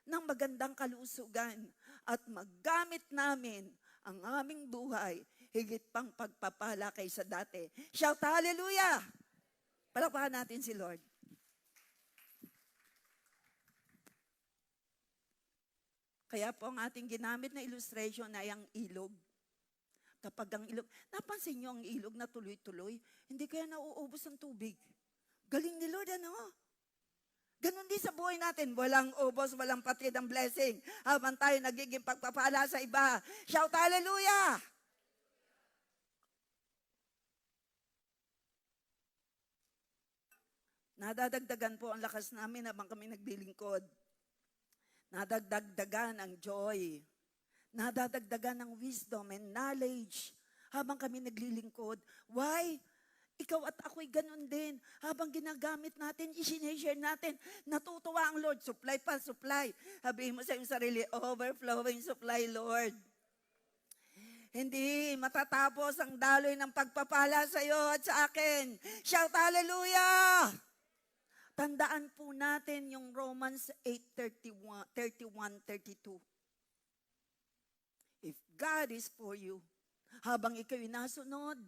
S1: ng magandang kalusugan, at maggamit namin ang aming buhay higit pang pagpapala kaysa dati. Shout hallelujah! Palakpakan natin si Lord. Kaya po ang ating ginamit na illustration ay ang ilog. Kapag ang ilog, napansin niyo ang ilog na tuloy-tuloy, hindi kaya nauubos ang tubig. Galing ni Lord, ano? Ganon din sa buhay natin. Walang ubos, walang patid ang blessing. Habang tayo nagiging pagpapala sa iba. Shout hallelujah! Nadadagdagan po ang lakas namin habang kami naglilingkod. Nadadagdagan ang joy. Nadadagdagan ang wisdom and knowledge habang kami naglilingkod. Why? Ikaw at ako'y ganun din. Habang ginagamit natin, isineshare natin, natutuwa ang Lord. Supply pa, supply. Sabihin mo sa iyong sarili, overflowing supply, Lord. Hindi matatapos ang daloy ng pagpapala sa iyo at sa akin. Shout hallelujah! Tandaan po natin yung Romans 8:31-32. If God is for you, habang ikaw'y nasunod,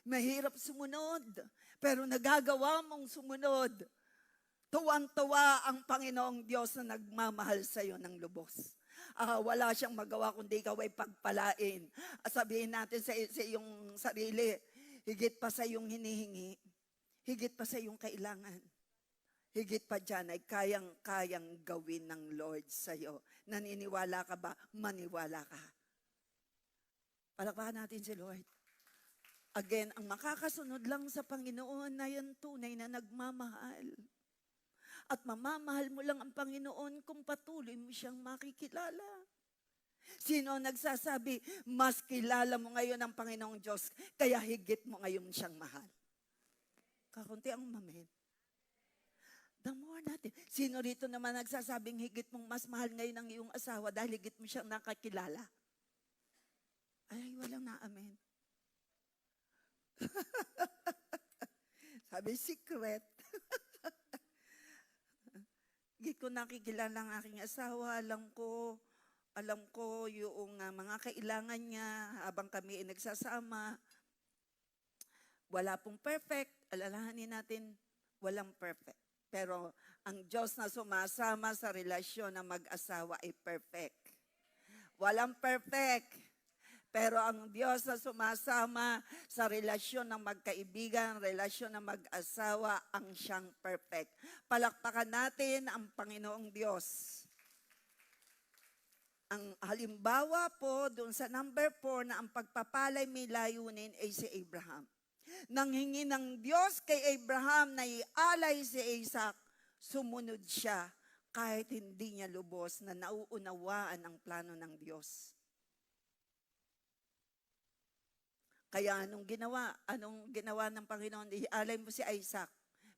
S1: mahirap sumunod, pero nagagawa mong sumunod, tuwang-tuwa ang Panginoong Diyos na nagmamahal sa iyo ng lubos. Wala siyang magawa kundi ikaw ay pagpalain. Sabihin natin sa iyong sarili, higit pa sa iyong hinihingi, higit pa sa iyong kailangan, higit pa dyan ay kayang gawin ng Lord sa iyo. Naniniwala ka ba? Maniwala ka. Palakpakan natin si Lord. Again, ang makakasunod lang sa Panginoon na yan tunay na nagmamahal. At mamamahal mo lang ang Panginoon kung patuloy mo siyang makikilala. Sino nagsasabi, mas kilala mo ngayon ang Panginoong Diyos, kaya higit mo ngayon siyang mahal? Kakunti ang umamin. The more natin. Sino rito naman nagsasabing higit mong mas mahal ngayon ang iyong asawa dahil higit mo siyang nakakilala? Ay, walang naamin. Sabi, secret. Higit ko nakikilala ang aking asawa, alam ko yung mga kailangan niya habang kami ay nagsasama. Wala pong perfect. Alalahanin natin, walang perfect. Pero ang Diyos na sumasama sa relasyon ng mag-asawa ay perfect. Walang perfect. Pero ang Diyos na sumasama sa relasyon ng magkaibigan, relasyon ng mag-asawa, ang siyang perfect. Palakpakan natin ang Panginoong Diyos. Ang halimbawa po doon sa number 4 na ang pagpapalay may layunin ay si Abraham. Nanghingi ng Diyos kay Abraham na ialay si Isaac, sumunod siya kahit hindi niya lubos na nauunawaan ang plano ng Diyos. Kaya anong ginawa ng Panginoon? Ialay mo si Isaac.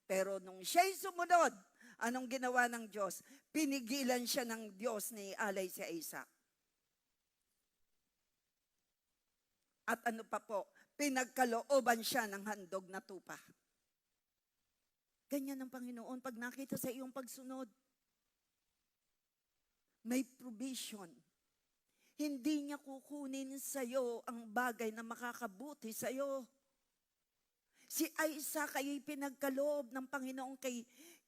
S1: Pero nung siya'y sumunod, anong ginawa ng Diyos? Pinigilan siya ng Diyos na ialay si Isaac. At ano pa po? Pinagkalooban siya ng handog na tupa. Ganyan ang Panginoon pag nakita sa iyong pagsunod. May provision. Hindi niya kukunin sa iyo ang bagay na makakabuti sa iyo. Si Isaac ay pinagkaloob ng Panginoon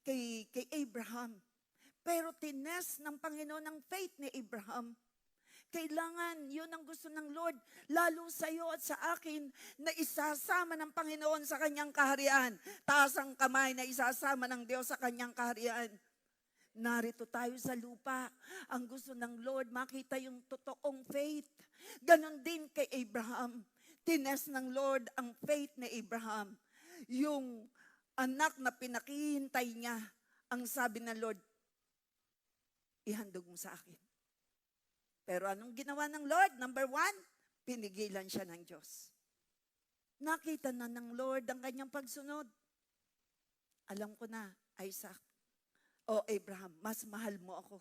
S1: kay Abraham. Pero tinest ng Panginoon ang faith ni Abraham. Kailangan, yun ang gusto ng Lord, lalo sa iyo at sa akin, na isasama ng Panginoon sa kanyang kaharian. Taas ang kamay na isasama ng Diyos sa kanyang kaharian. Narito tayo sa lupa. Ang gusto ng Lord, makita yung totoong faith. Ganon din kay Abraham. Tinest ng Lord ang faith ni Abraham. Yung anak na pinakihintay niya, ang sabi ng Lord, ihandog mo sa akin. Pero anong ginawa ng Lord? Number 1, pinigilan siya ng Diyos. Nakita na ng Lord ang kanyang pagsunod. Alam ko na, Isaac, o Abraham, mas mahal mo ako.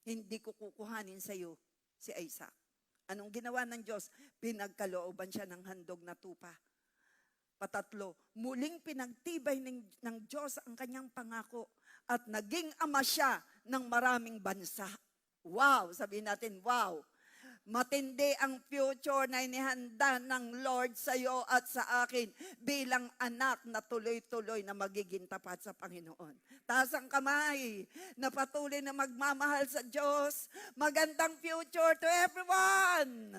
S1: Hindi ko kukuhanin sa iyo si Isaac. Anong ginawa ng Diyos? Pinagkalooban siya ng handog na tupa. Patatlo, muling pinagtibay ng Diyos ang kanyang pangako at naging ama siya ng maraming bansa. Wow! Sabihin natin, wow! Matindi ang future na inihanda ng Lord sa iyo at sa akin bilang anak na tuloy-tuloy na magiging tapat sa Panginoon. Taas ang kamay na patuloy na magmamahal sa Diyos. Magandang future to everyone!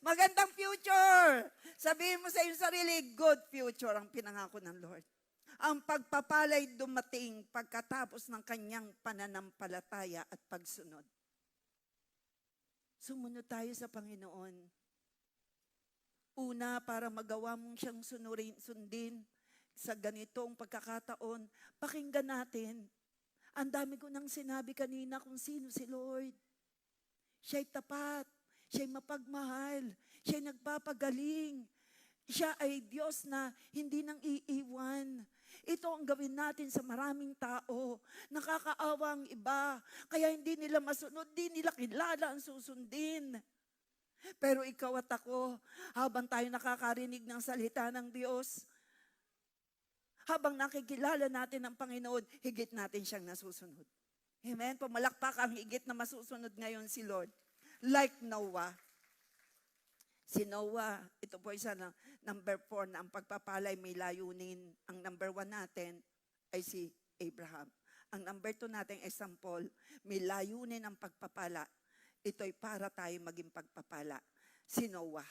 S1: Magandang future! Sabihin mo sa iyong sarili, good future ang pinangako ng Lord. Ang pagpapalay dumating pagkatapos ng kanyang pananampalataya at pagsunod. Sumunod tayo sa Panginoon. Una, para magawa mong siyang sundin sa ganitong pagkakataon, pakinggan natin. Ang dami ko nang sinabi kanina kung sino si Lord. Siya'y tapat, siya'y mapagmahal, siya'y nagpapagaling. Siya ay Diyos na hindi nang iiwan. Ito ang gawin natin sa maraming tao. Nakakaawa ang iba. Kaya hindi nila masunod, hindi nila kilala ang susundin. Pero ikaw at ako, habang tayo nakakarinig ng salita ng Diyos, habang nakikilala natin ang Panginoon, higit natin siyang nasusunod. Amen? Pumalakpak ang higit na masusunod ngayon si Lord. Like Noah. Si Noah, ito po isa na number 4 na ang pagpapalay may layunin. Ang number 1 natin ay si Abraham. Ang number 2 nating example, may layunin ang pagpapala. Ito'y para tayo maging pagpapala. Si Noah.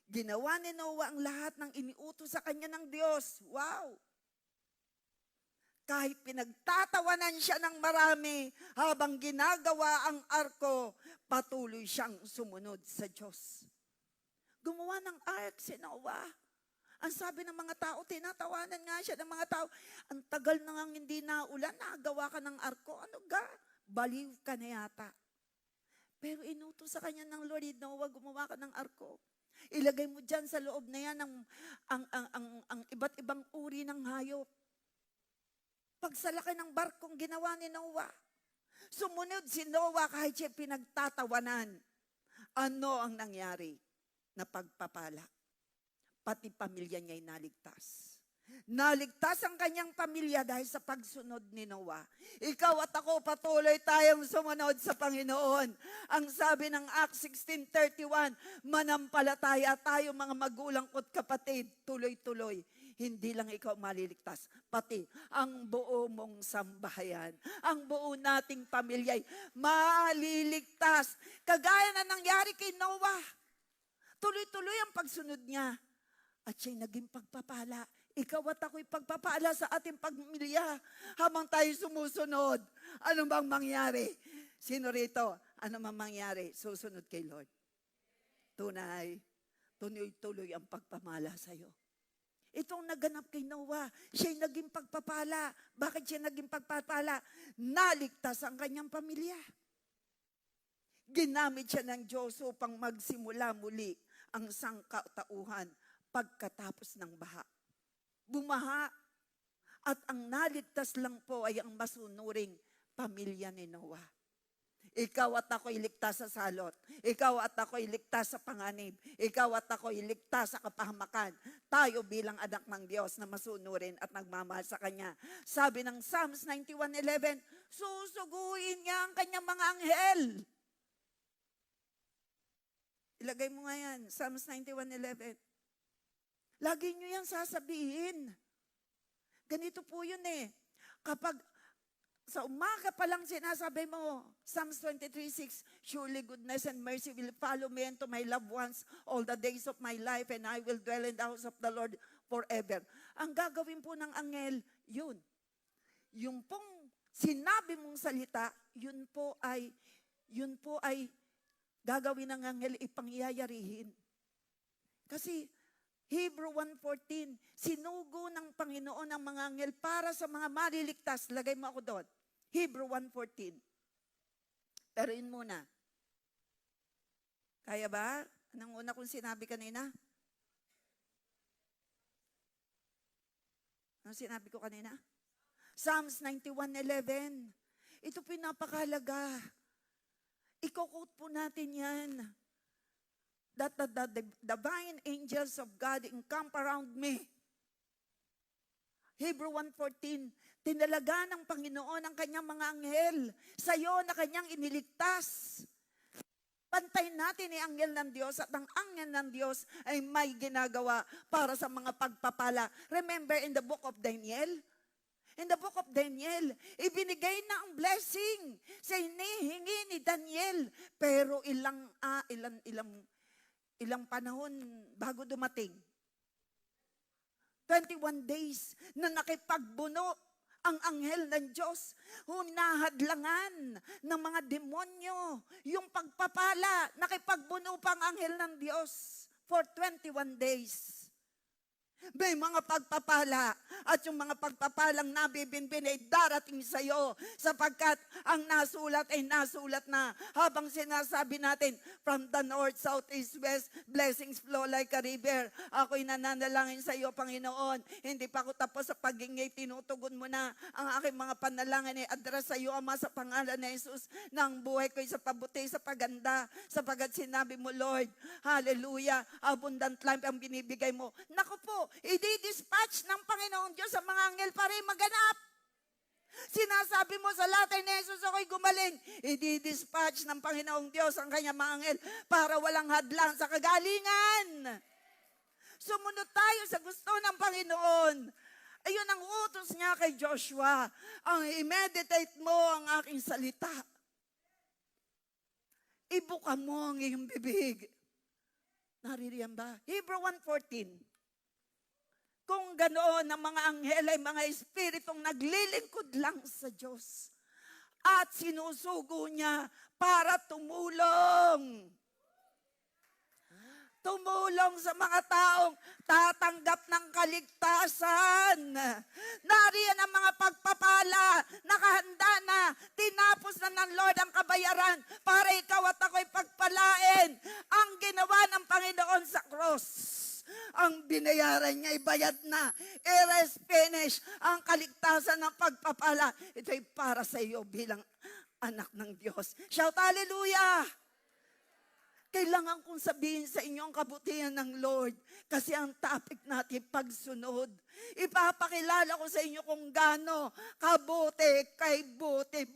S1: Ginawa ni Noah ang lahat ng iniutos sa kanya ng Diyos. Wow! Kahit pinagtatawanan siya ng marami, habang ginagawa ang arko, patuloy siyang sumunod sa Diyos. Gumawa ng ark si Noah. Ang sabi ng mga tao, tinatawanan nga siya ng mga tao. Ang tagal na nga hindi naulan, nagawa ka ng arko. Ano ga? Baliw ka na yata. Pero inutos sa kanya ng Lord, Noah, gumawa ka ng arko. Ilagay mo dyan sa loob na yan ang iba't ibang uri ng hayop. Pagsalaki ng barkong ginawa ni Noah. Sumunod si Noah kahit siya pinagtatawanan. Ano ang nangyari? Na pagpapala. Pati pamilya niya'y naligtas. Naligtas ang kanyang pamilya dahil sa pagsunod ni Noah. Ikaw at ako patuloy tayong sumunod sa Panginoon. Ang sabi ng Acts 16:31, manampalataya tayo mga magulang at kapatid, tuloy-tuloy. Hindi lang ikaw maliligtas, pati ang buo mong sambahayan, ang buo nating pamilya'y maliligtas. Kagaya na nangyari kay Noah. Tuloy-tuloy ang pagsunod niya. At siya'y naging pagpapala. Ikaw at ako'y pagpapala sa ating pamilya habang tayo sumusunod. Ano bang mangyari? Sino rito? Ano bang mangyari? Susunod kay Lord. Tunay, tuloy-tuloy ang pagpamala sa iyo. Itong naganap kay Noah, siya'y naging pagpapala. Bakit siya naging pagpapala? Naligtas ang kanyang pamilya. Ginamit siya ng Diyos upang magsimula muli ang sangkatauhan pagkatapos ng baha. Bumaha at ang naligtas lang po ay ang masunuring pamilya ni Noah. Ikaw at ako iligtas sa salot. Ikaw at ako iligtas sa panganib. Ikaw at ako iligtas sa kapahamakan. Tayo bilang anak ng Diyos na masunurin at nagmamahal sa Kanya. Sabi ng Psalms 91:11, susuguin niya ang Kanyang mga anghel. Ilagay mo nga yan, Psalms 91:11. Lagi nyo yan sasabihin. Ganito po yun eh. Kapag sa umaga pa lang sinasabi mo, Psalms 23:6, surely goodness and mercy will follow me and to my loved ones all the days of my life, and I will dwell in the house of the Lord forever. Ang gagawin po ng anghel, yun. Yung pong sinabi mong salita, yun po ay gagawin ng anghel, ipangyayarihin. Kasi Hebrew 1:14, sinugo ng Panginoon ang mga anghel para sa mga maliligtas. Lagay mo ako doon. Hebrew 1:14. Pero yun muna. Kaya ba? Anong una kong sinabi kanina? Anong sinabi ko kanina? Psalms 91:11. Ito pinapakahalaga. Iko-quote po natin yan. That the divine angels of God encamp around me. Hebrew 1:14, tinalaga ng Panginoon ang kanyang mga anghel sa iyo na kanyang iniligtas. Pantayin natin ang anghel ng Diyos at ang anghel ng Diyos ay may ginagawa para sa mga pagpapala. Remember in the book of Daniel? In the book of Daniel, ibinigay na ang blessing sa hinihingi ni Daniel. Pero ilang panahon bago dumating. 21 days na nakipagbuno ang anghel ng Diyos. Hunahadlangan ng mga demonyo. Yung pagpapala, nakipagbuno pa ang anghel ng Diyos for 21 days. May mga pagpapala at yung mga pagpapalang nabibinbin ay darating sa iyo sapagkat ang nasulat ay nasulat na habang sinasabi natin from the north, south, east, west, blessings flow like a river. Ako'y nananalangin sa iyo, Panginoon. Hindi pa ako tapos sa paghingi, tinutugon mo na ang aking mga panalangin ay address sa iyo, Ama, sa pangalan ni Jesus, na ang buhay ko'y sa pabuti, sa paganda, sapagkat sinabi mo, Lord, hallelujah, abundant life ang binibigay mo. Naku po, i-dispatch ng Panginoon Diyos sa mga anghel para maganap. Sinasabi mo sa lahat ni Jesus, ako'y gumaling. I-dispatch ng Panginoong Diyos ang kanyang mga anghel para walang hadlang sa kagalingan. Sumunod tayo sa gusto ng Panginoon. Ayun ang utos niya kay Joshua. Ang i-meditate mo ang aking salita. Ibuka mo ang iyong bibig. Naririyan ba? Hebrew 1:14. Kung ganoon, ang mga anghel ay mga espiritong naglilingkod lang sa Diyos at sinusugo niya para tumulong. Tumulong sa mga taong tatanggap ng kaligtasan. Nariyan ang mga pagpapala, nakahanda na, tinapos na ng Lord ang kabayaran para ikaw at ako'y pagpalain. Ang ginawa ng Panginoon sa cross. Ang binayaran niya, ibayad na. It is finished. Ang kaligtasan ng pagpapala, ito'y para sa iyo bilang anak ng Diyos. Shout hallelujah! Kailangan kong sabihin sa inyo ang kabutihan ng Lord kasi ang topic natin pagsunod. Ipapakilala ko sa inyo kung gaano kabuti, kay buti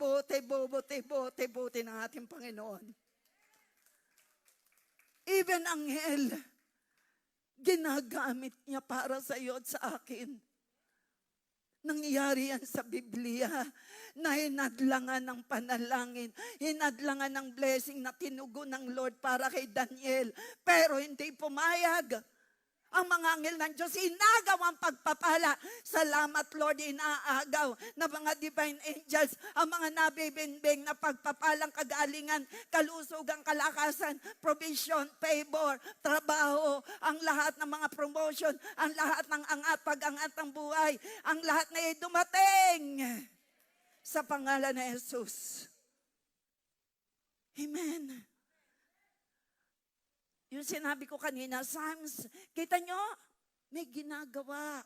S1: ng ating Panginoon. Even anghel, ginagamit niya para sa iyo at sa akin. Nangyari yan sa Biblia na hinadlangan ng panalangin, hinadlangan ng blessing na tinugon ng Lord para kay Daniel. Pero hindi pumayag. Ang mga anghel ng Diyos, inagaw ang pagpapala. Salamat Lord, inaagaw na mga divine angels, ang mga nabibinbing na pagpapalang kagalingan, kalusugang kalakasan, provision, favor, trabaho, ang lahat ng mga promotion, ang lahat ng angat, pag-angat ng buhay, ang lahat na dumating sa pangalan ni Jesus. Amen. Yung sinabi ko kanina, Psalms, kita nyo, may ginagawa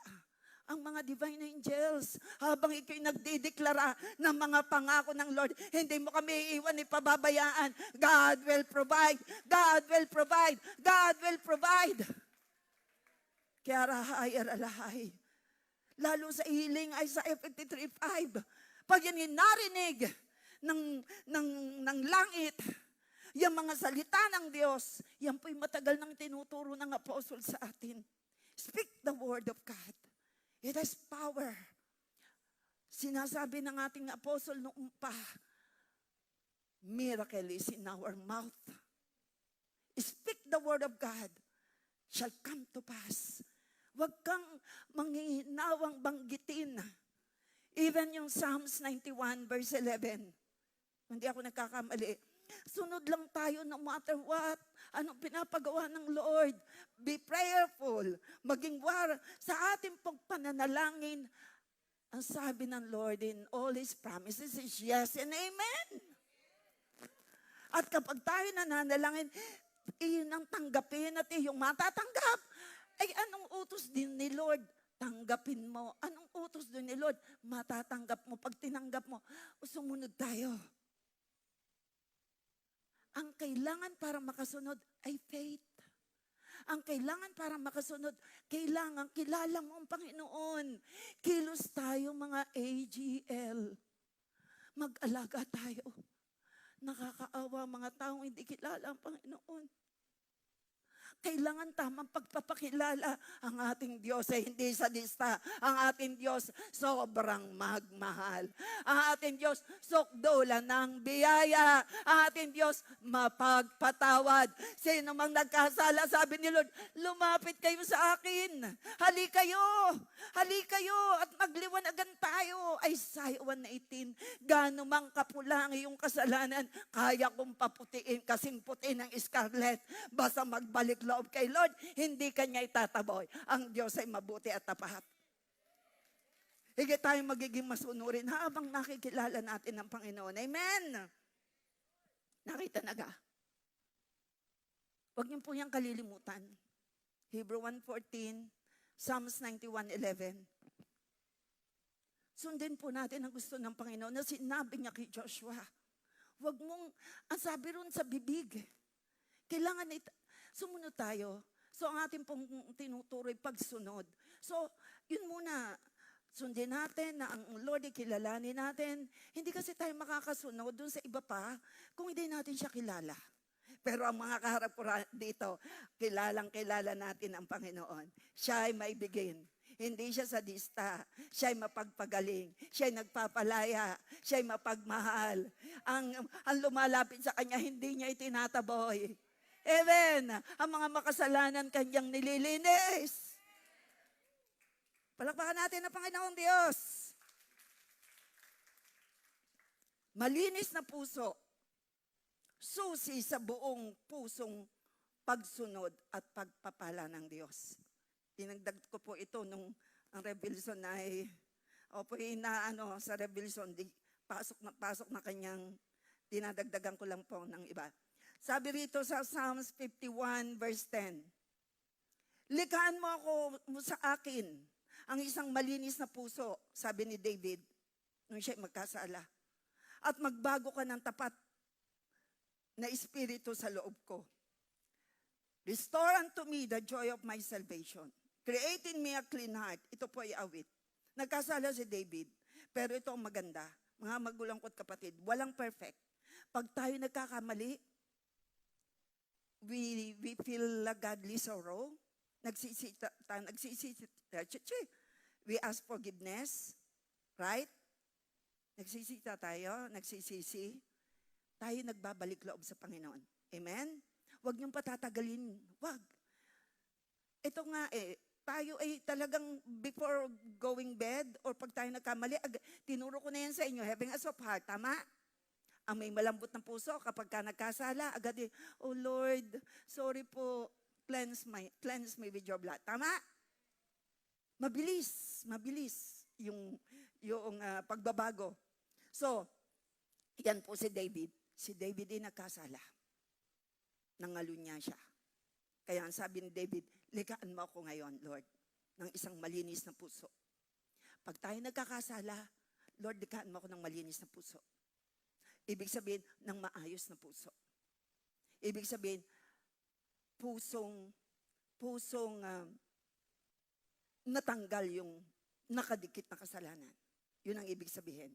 S1: ang mga divine angels habang ikaw'y nagdideklara ng mga pangako ng Lord. Hindi mo kami iiwan, ipababayaan. God will provide. God will provide. God will provide. Kaya arahay. Lalo sa hiling ay sa F53:5. Pag yan narinig ng langit, yung mga salita ng Diyos, yan po'y matagal nang tinuturo ng apostol sa atin. Speak the word of God. It has power. Sinasabi ng ating apostol noong pa, miracle is in our mouth. Speak the word of God, shall come to pass. Huwag kang manghihinawang banggitin. Even yung Psalms 91 verse 11, hindi ako nagkakamali. Sunod lang tayo no matter what. Anong pinapagawa ng Lord? Be prayerful. Maging war sa ating pagpananalangin. Ang sabi ng Lord in all His promises is yes and amen. At kapag tayo nananalangin, iyon ang tanggapin at iyong matatanggap. Ay anong utos din ni Lord? Tanggapin mo. Anong utos din ni Lord? Matatanggap mo. Pag tinanggap mo, sumunod tayo. Ang kailangan para makasunod ay faith. Ang kailangan para makasunod, kailangan kilala mo ang Panginoon. Kilos tayo mga AGL. Mag-alaga tayo. Nakakaawa mga taong hindi kilala ang Panginoon. Kailangan tamang pagpapakilala. Ang ating Diyos ay hindi sadista. Ang ating Diyos sobrang magmahal. Ang ating Diyos sukdula ng biyaya. Ang ating Diyos mapagpatawad. Sino mang nagkasala, sabi ni Lord, lumapit kayo sa akin. Hali kayo. Hali kayo at magliwanagan tayo. Isaiah 1:18. Gaano mang kapula ang iyong kasalanan, kaya kong paputiin kasing puti ng scarlet. Basta magbalik loob kay Lord, hindi kanya itataboy. Ang Diyos ay mabuti at tapat. Higit tayong magiging masunurin habang nakikilala natin ang Panginoon. Amen! Nakita na ga? Huwag niyo po yung kalilimutan. Hebrew 1:14, Psalms 91:11. Sundin po natin ang gusto ng Panginoon na sinabi niya kay Joshua. Huwag mong, ang sabi ron sa bibig, kailangan sumunod tayo. So, ang ating pong tinuturoy pagsunod. So, yun muna. Sundin natin na ang Lord ay kilalanin natin. Hindi kasi tayo makakasunod dun sa iba pa kung hindi natin siya kilala. Pero ang mga kaharap ko dito, kilala natin ang Panginoon. Siya ay maibigin. Hindi siya sadista. Siya ay mapagpagaling. Siya ay nagpapalaya. Siya ay mapagmahal. Ang lumalapit sa Kanya, hindi niya itinataboy. Amen. Ang mga makasalanan Kanyang nililinis. Palakpakan natin ang Panginoong Diyos. Malinis na puso. Susi sa buong pusong pagsunod at pagpapala ng Diyos. Tinagdag ko po ito nung ang Revelation ay sa Revelation, pasok na Kanyang, dinadagdagan ko lang po ng iba. Sabi rito sa Psalms 51 verse 10, likhaan mo sa akin ang isang malinis na puso, sabi ni David, nung siya magkasala. At magbago ka ng tapat na espiritu sa loob ko. Restore unto me the joy of my salvation. Create in me a clean heart. Ito po ay awit. Nagkasala si David, pero ito ang maganda. Mga magulang ko't kapatid, walang perfect. Pag tayo nagkakamali, we feel a godly sorrow. We ask forgiveness. Right? Nagsisita tayo, nagsisisi. Tayo nagbabalik loob sa Panginoon. Amen? Huwag niyong patatagalin. Huwag. Ito nga tayo ay talagang before going bed or pag tayo nagkamali, tinuro ko na yan sa inyo, having a soft heart. Tama? Ang may malambot ng puso, kapag ka nagkasala, agad oh Lord, sorry po, cleanse me with your blood. Tama? Mabilis yung pagbabago. So, yan po si David. Si David din nagkasala. Nangalunya siya. Kaya ang sabi ni David, likhaan mo ako ngayon, Lord, ng isang malinis na puso. Pag tayo nagkakasala, Lord, likhaan mo ako ng malinis na puso. Ibig sabihin, ng maayos na puso. Ibig sabihin, pusong natanggal yung nakadikit na kasalanan. Yun ang ibig sabihin.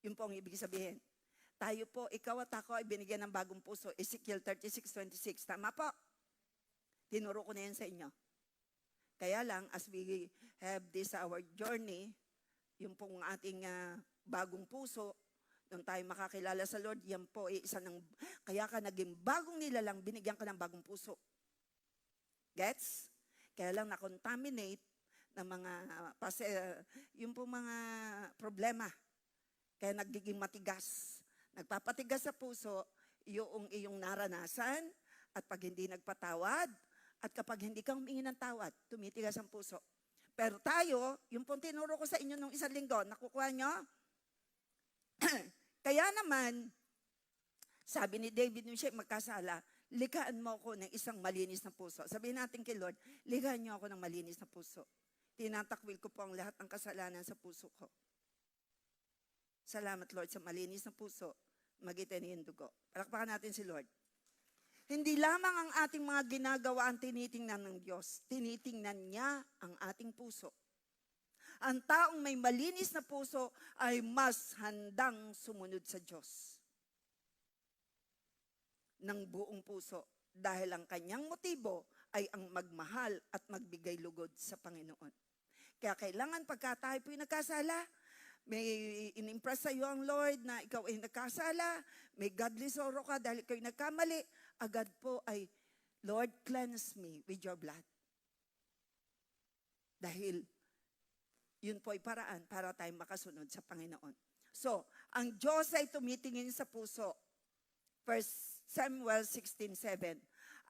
S1: Yun po ang ibig sabihin. Tayo po, ikaw at ako ay binigyan ng bagong puso. Ezekiel 36:26. Tama po? Tinuro ko na yan sa inyo. Kaya lang, as we have this our journey, yung pong ating bagong puso, nung tayo makakilala sa Lord, yan po ay isa ng, kaya ka naging bagong nilalang, binigyan ka ng bagong puso. Gets? Kaya lang na-contaminate ng mga, yung po mga problema. Kaya nagiging matigas. Nagpapatigas sa puso yung iyong naranasan, at pag hindi nagpatawad, at kapag hindi ka humingi ng tawad, tumitigas ang puso. Pero tayo, yung pong tinuro ko sa inyo nung isang linggo, nakukuha nyo? Kaya naman, sabi ni David nung siya magkasala, likhaan mo ako ng isang malinis na puso. Sabihin natin kay Lord, likhaan niyo ako ng malinis na puso. Tinatakwil ko po ang lahat ng kasalanan sa puso ko. Salamat Lord sa malinis na puso, magitan yung dugo. Palakpakan natin si Lord. Hindi lamang ang ating mga ginagawa ang tinitingnan ng Diyos, tinitingnan niya ang ating puso. Ang taong may malinis na puso ay mas handang sumunod sa Diyos ng buong puso dahil ang kanyang motibo ay ang magmahal at magbigay lugod sa Panginoon. Kaya kailangan pagka tayo po'y nagkasala, may inimpress sa iyo ang Lord na ikaw ay nagkasala, may godly sorrow ka dahil ikaw ay nagkamali, agad po ay, Lord, cleanse me with your blood. Dahil yun po ay paraan para tayo makasunod sa Panginoon. So, ang Diyos ay tumitingin sa puso. 1 Samuel 16:7.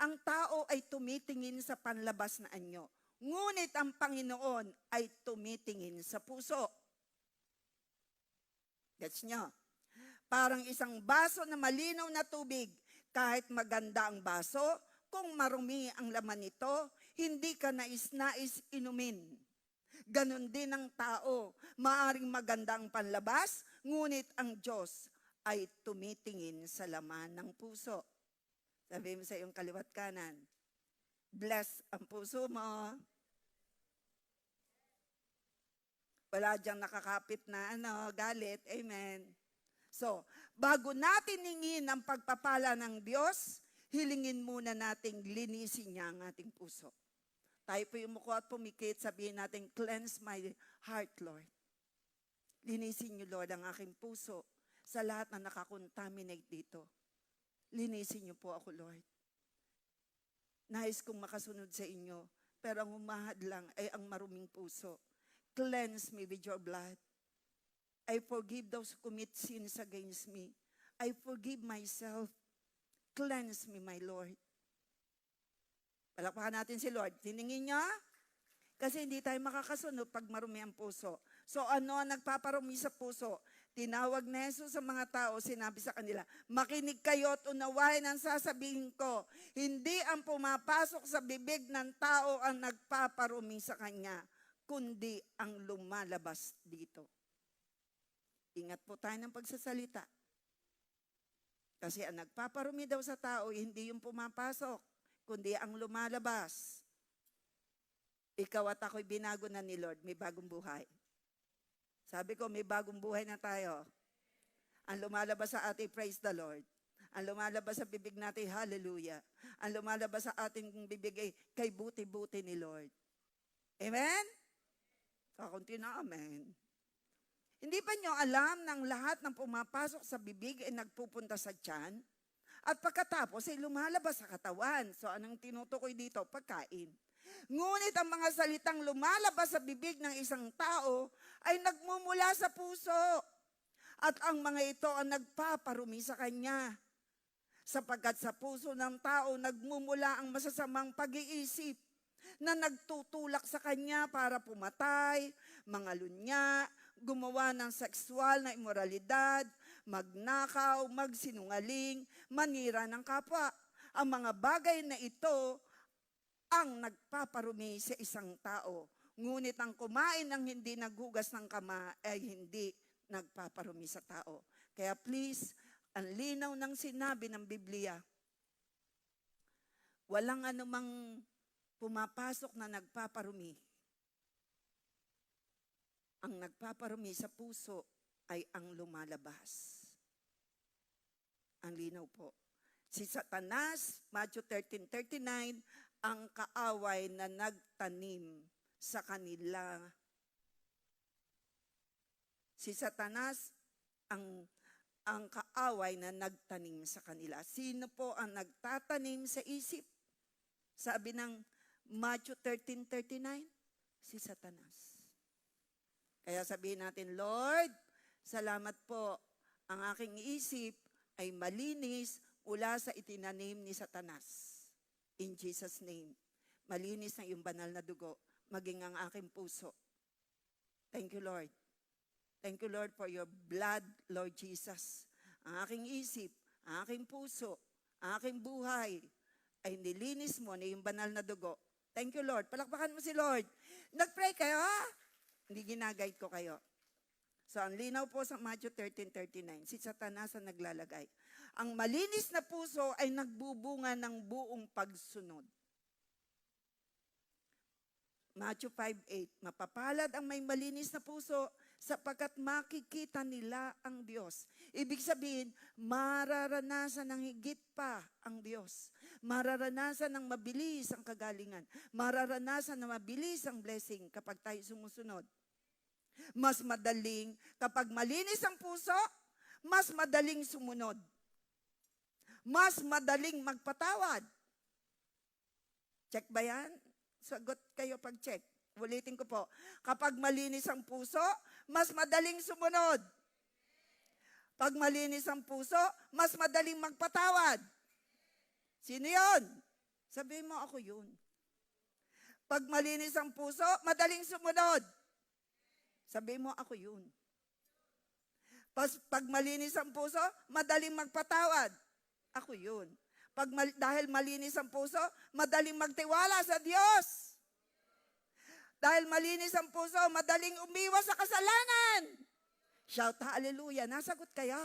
S1: Ang tao ay tumitingin sa panlabas na anyo, ngunit ang Panginoon ay tumitingin sa puso. Gets nyo? Parang isang baso na malinaw na tubig, kahit maganda ang baso, kung marumi ang laman nito, hindi ka nais-nais inumin. Ganon din ang tao, maaring maganda ang panlabas, ngunit ang Diyos ay tumitingin sa laman ng puso. Sabi mo sa iyong kaliwat kanan, bless ang puso mo. Wala diyang nakakapit na galit. Amen. So, bago natin hingin ang pagpapala ng Diyos, hilingin muna nating linisin niya ang ating puso. Tayo po yumuko at pumikit, sabihin natin, cleanse my heart, Lord. Linisin niyo, Lord, ang aking puso sa lahat na nakakontaminate dito. Linisin niyo po ako, Lord. Nais kong makasunod sa inyo, pero ang umahad lang ay ang maruming puso. Cleanse me with your blood. I forgive those who commit sins against me. I forgive myself. Cleanse me, my Lord. Palakpakan natin si Lord. Tiningin niya? Kasi hindi tayo makakasunod pag marumi ang puso. So ano ang nagpaparumi sa puso? Tinawag ni Jesus sa mga tao, sinabi sa kanila, makinig kayo at unawain ang sasabihin ko. Hindi ang pumapasok sa bibig ng tao ang nagpaparumi sa kanya, kundi ang lumalabas dito. Ingat po tayo ng pagsasalita. Kasi ang nagpaparumi daw sa tao, hindi yung pumapasok, kundi ang lumalabas. Ikaw at ako'y binago na ni Lord, may bagong buhay. Sabi ko, may bagong buhay na tayo. Ang lumalabas sa ating, praise the Lord. Ang lumalabas sa bibig natin, hallelujah. Ang lumalabas sa ating bibig ay kay buti-buti ni Lord. Amen? Kakunti na amen. Hindi ba nyo alam ng lahat ng pumapasok sa bibig ay nagpupunta sa tiyan? At pagkatapos ay lumalabas sa katawan. So anong tinutukoy dito? Pagkain. Ngunit ang mga salitang lumalabas sa bibig ng isang tao ay nagmumula sa puso. At ang mga ito ang nagpaparumi sa kanya. Sapagkat sa puso ng tao nagmumula ang masasamang pag-iisip na nagtutulak sa kanya para pumatay, mangalunya, gumawa ng sexual na imoralidad, magnakaw, magsinungaling, manira ng kapwa. Ang mga bagay na ito ang nagpaparumi sa isang tao. Ngunit ang kumain ng hindi naghugas ng kamay ay hindi nagpaparumi sa tao. Kaya please, ang linaw ng sinabi ng Biblia, walang anumang pumapasok na nagpaparumi. Ang nagpaparumi sa puso ay ang lumalabas. Ang linaw po. Si Satanas, Matthew 13:39, ang kaaway na nagtanim sa kanila Si Satanas ang kaaway na nagtanim sa kanila. Sino po ang nagtatanim sa isip? Sabi ng Matthew 13:39, si Satanas. Kaya sabihin natin, Lord, salamat po, ang aking isip ay malinis mula sa itinanim ni Satanas. In Jesus' name, malinis na yung banal na dugo, maging ang aking puso. Thank you, Lord. Thank you, Lord, for your blood, Lord Jesus. Ang aking isip, ang aking puso, ang aking buhay, ay nilinis mo na yung banal na dugo. Thank you, Lord. Palakpakan mo si Lord. Nag-pray kayo, ha? Hindi ginagayad ko kayo. So, ang linaw po sa Matthew 13:39, si Satanas ang naglalagay. Ang malinis na puso ay nagbubunga ng buong pagsunod. Matthew 5:8, mapapalad ang may malinis na puso sapagkat makikita nila ang Diyos. Ibig sabihin, mararanasan ng higit pa ang Diyos. Mararanasan ng mabilis ang kagalingan. Mararanasan ng mabilis ang blessing kapag tayo sumusunod. Mas madaling, kapag malinis ang puso, mas madaling sumunod. Mas madaling magpatawad. Check ba yan? Sagot kayo pag-check. Ulitin ko po. Kapag malinis ang puso, mas madaling sumunod. Pag malinis ang puso, mas madaling magpatawad. Sino yun? Sabihin mo, ako yun. Pag malinis ang puso, madaling sumunod. Sabihin mo, ako yun. Pag malinis ang puso, madaling magpatawad. Ako yun. Dahil malinis ang puso, madaling magtiwala sa Diyos. Dahil malinis ang puso, madaling umiwas sa kasalanan. Shout hallelujah. Nasagot kaya?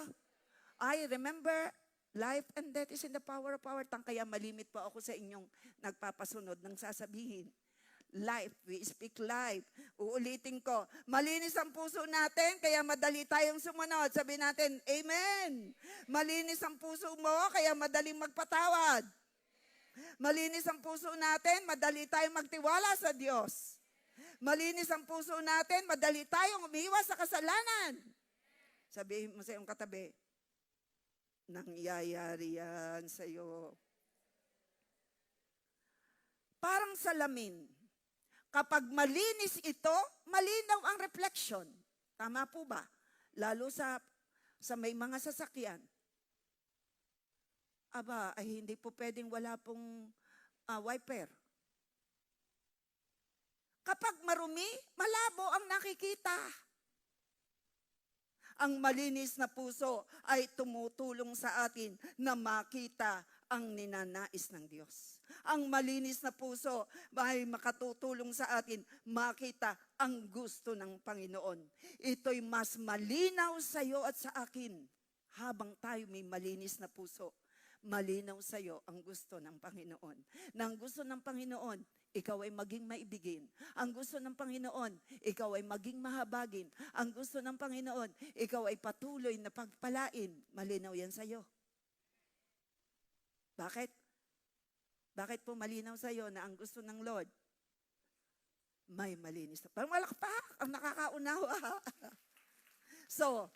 S1: I remember, life and death is in the power of our tongue. Kaya malimit po ako sa inyong nagpapasunod ng sasabihin. Life, we speak life. Uulitin ko, malinis ang puso natin, kaya madali tayong sumunod. Sabi natin, amen. Malinis ang puso mo, kaya madaling magpatawad. Malinis ang puso natin, madali tayong magtiwala sa Diyos. Malinis ang puso natin, madali tayong umiwas sa kasalanan. Sabihin mo sa iyong katabi, nangyayari yan sa iyo. Parang salamin. Kapag malinis ito, malinaw ang reflection. Tama po ba? Lalo sa may mga sasakyan. Aba, ay hindi po pwedeng wala pong wiper. Kapag marumi, malabo ang nakikita. Ang malinis na puso ay tumutulong sa atin na makita ang ninanais ng Diyos. Ang malinis na puso ay makatutulong sa atin makita ang gusto ng Panginoon. Ito'y mas malinaw sa iyo at sa akin habang tayo may malinis na puso. Malinaw sa iyo ang gusto ng Panginoon. Nang gusto ng Panginoon, ikaw ay maging maibigin. Ang gusto ng Panginoon, ikaw ay maging mahabagin. Ang gusto ng Panginoon, ikaw ay patuloy na pagpalain. Malinaw yan sa iyo. Bakit? Bakit po malinaw sa iyo na ang gusto ng Lord? May malinis na. Parang malakpak ang nakakaunawa. So,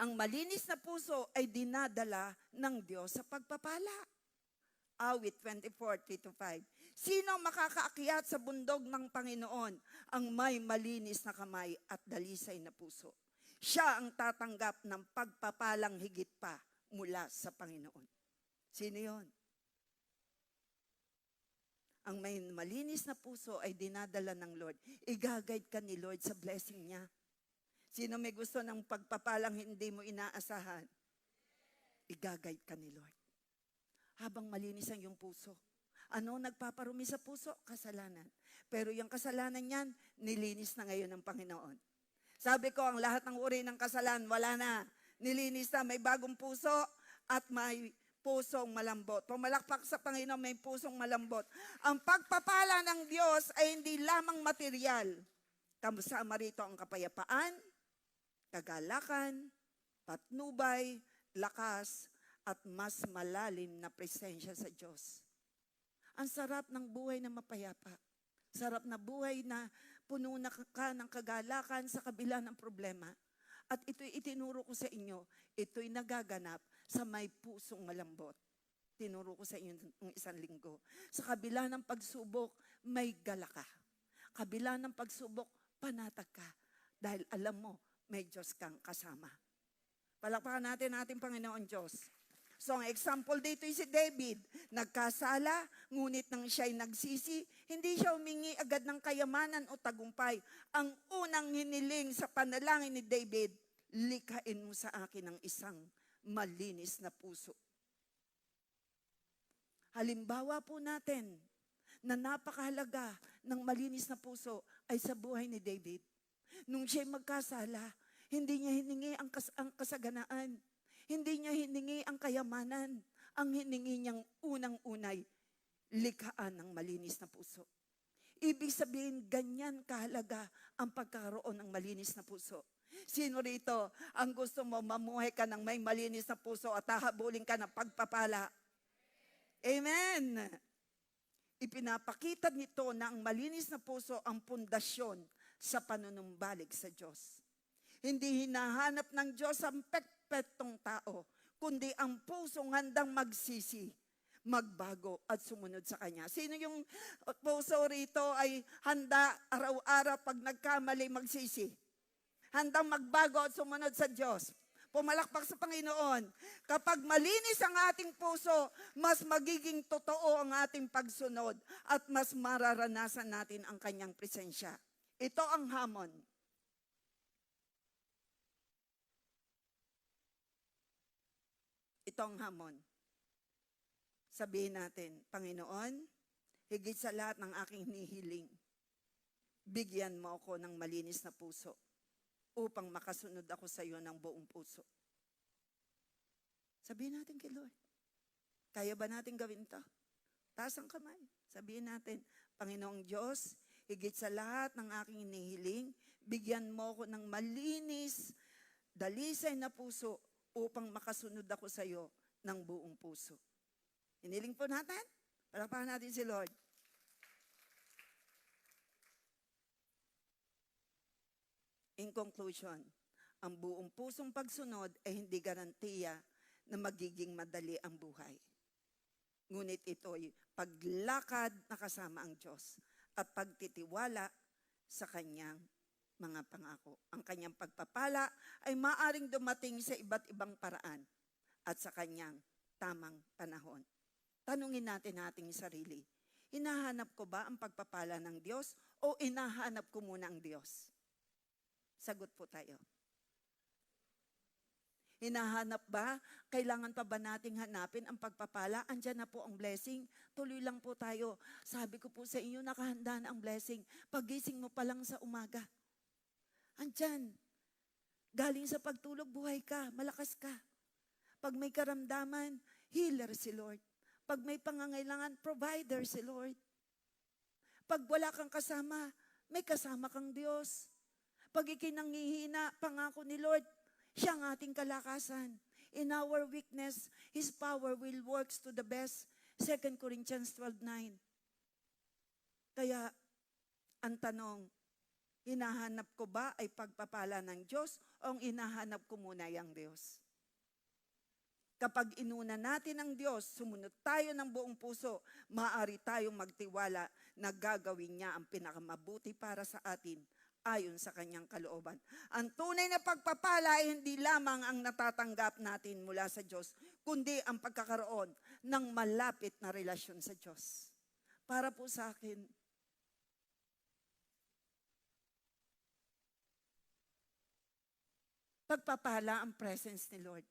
S1: ang malinis na puso ay dinadala ng Diyos sa pagpapala. Awit 24:3-5. Sino makakaakyat sa bundok ng Panginoon? Ang may malinis na kamay at dalisay na puso. Siya ang tatanggap ng pagpapalang higit pa mula sa Panginoon. Sino yon? Ang may malinis na puso ay dinadala ng Lord. I-guide ka ni Lord sa blessing niya. Sino may gusto ng pagpapalang hindi mo inaasahan? I-guide ka ni Lord. Habang malinis ang iyong puso. Ano nagpaparumi sa puso? Kasalanan. Pero yung kasalanan niyan, nilinis na ngayon ng Panginoon. Sabi ko, ang lahat ng uri ng kasalanan, wala na. Nilinis na, may bagong puso at may pusong malambot. Pumalakpak sa Panginoon, may pusong malambot. Ang pagpapala ng Diyos ay hindi lamang material. Kasama rito ang kapayapaan, kagalakan, patnubay, lakas, at mas malalim na presensya sa Diyos. Ang sarap ng buhay na mapayapa. Sarap na buhay na puno na ka ng kagalakan sa kabila ng problema. At ito'y itinuro ko sa inyo, ito'y nagaganap sa may pusong malambot. Tinuro ko sa inyo ng isang linggo. Sa kabila ng pagsubok, may gala ka. Kabila ng pagsubok, panatag ka. Dahil alam mo, may Diyos kang kasama. Palakpakan natin ating Panginoon Diyos. So ang example dito ay si David. Nagkasala, ngunit nang siya'y nagsisi, hindi siya humingi agad ng kayamanan o tagumpay. Ang unang hiniling sa panalangin ni David, likhain mo sa akin ang isang malinis na puso. Halimbawa po natin na napakahalaga ng malinis na puso ay sa buhay ni David. Nung siya'y magkasala, hindi niya hiningi ang kasaganaan. Hindi niya hiningi ang kayamanan. Ang hiningi niyang unang-unay, likhaan ng malinis na puso. Ibig sabihin, ganyan kahalaga ang pagkakaroon ng malinis na puso. Sino rito ang gusto mo mamuhay ka ng may malinis na puso at hahabulin ka ng pagpapala? Amen! Ipinapakita nito na ang malinis na puso ang pundasyon sa panunumbalik sa Diyos. Hindi hinahanap ng Diyos ang perfectong tao, kundi ang pusong handang magsisi, magbago at sumunod sa Kanya. Sino yung puso rito ay handa araw-araw pag nagkamali magsisi? Handang magbago at sumunod sa Diyos. Pumalakpak sa Panginoon. Kapag malinis ang ating puso, mas magiging totoo ang ating pagsunod at mas mararanasan natin ang Kanyang presensya. Ito ang hamon. Ito ang hamon. Sabihin natin, Panginoon, higit sa lahat ng aking hinihiling, bigyan mo ako ng malinis na puso upang makasunod ako sa iyo ng buong puso. Sabihin natin kay Lord, kaya ba natin gawin to? Taas ang kamay. Sabihin natin, Panginoong Diyos, higit sa lahat ng aking hinihiling, bigyan mo ako ng malinis, dalisay na puso upang makasunod ako sa iyo ng buong puso. Hiniling po natin. Palakpakan natin si Lord. In conclusion, ang buong pusong pagsunod ay hindi garantiya na magiging madali ang buhay. Ngunit ito'y paglakad na kasama ang Diyos at pagtitiwala sa Kanyang mga pangako. Ang Kanyang pagpapala ay maaring dumating sa iba't ibang paraan at sa Kanyang tamang panahon. Tanungin natin ating sarili, hinahanap ko ba ang pagpapala ng Diyos o hinahanap ko muna ang Diyos? Sagot po tayo. Hinahanap ba? Kailangan pa ba nating hanapin ang pagpapala? Andyan na po ang blessing. Tuloy lang po tayo. Sabi ko po sa inyo, nakahanda na ang blessing. Pagising mo pa lang sa umaga. Andyan. Galing sa pagtulog, buhay ka, malakas ka. Pag may karamdaman, healer si Lord. Pag may pangangailangan, provider si Lord. Pag wala kang kasama, may kasama kang Diyos. Pag ikinangihina, pangako ni Lord, siya ang ating kalakasan. In our weakness, His power will works to the best. 2 Corinthians 12:9. Kaya, ang tanong, hinahanap ko ba ay pagpapala ng Diyos o ang hinahanap ko muna ang Diyos? Kapag inuna natin ang Diyos, sumunod tayo ng buong puso, maaari tayong magtiwala na gagawin niya ang pinakamabuti para sa atin ayon sa Kanyang kalooban. Ang tunay na pagpapala ay hindi lamang ang natatanggap natin mula sa Diyos, kundi ang pagkakaroon ng malapit na relasyon sa Diyos. Para po sa akin, pagpapala ang presence ni Lord.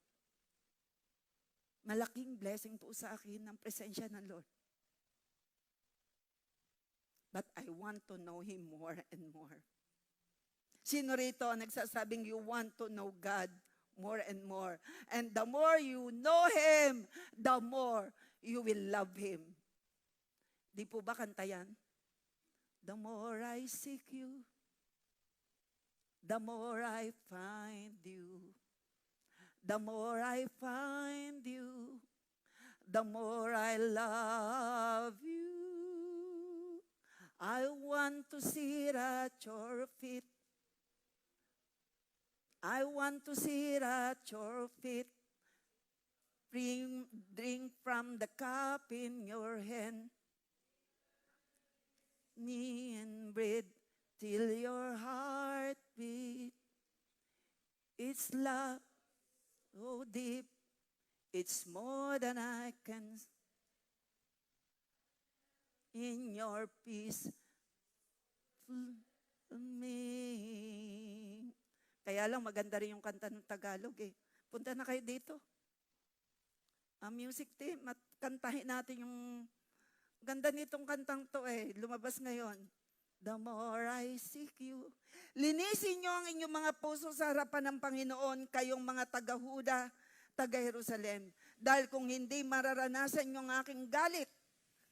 S1: Malaking blessing po sa akin ang presensya ng Lord. But I want to know Him more and more. Sino rito nagsasabing you want to know God more and more? And the more you know Him, the more you will love Him. Di po ba kanta yan? The more I seek you, the more I find you. The more I find you, the more I love you. I want to sit at your feet. I want to sit at your feet. Drink from the cup in your hand. Me and breathe till your heart beat. It's love so deep, it's more than I can. In your peace, me. Kaya lang maganda rin yung kanta ng Tagalog eh. Punta na kayo dito. Ang music team, at kantahin natin yung ganda nitong kantang to eh. Lumabas ngayon. The more I seek you. Linisin nyo ang inyong mga puso sa harapan ng Panginoon, kayong mga taga-Huda, taga-Jerusalem. Dahil kung hindi mararanasan nyo ang aking galit,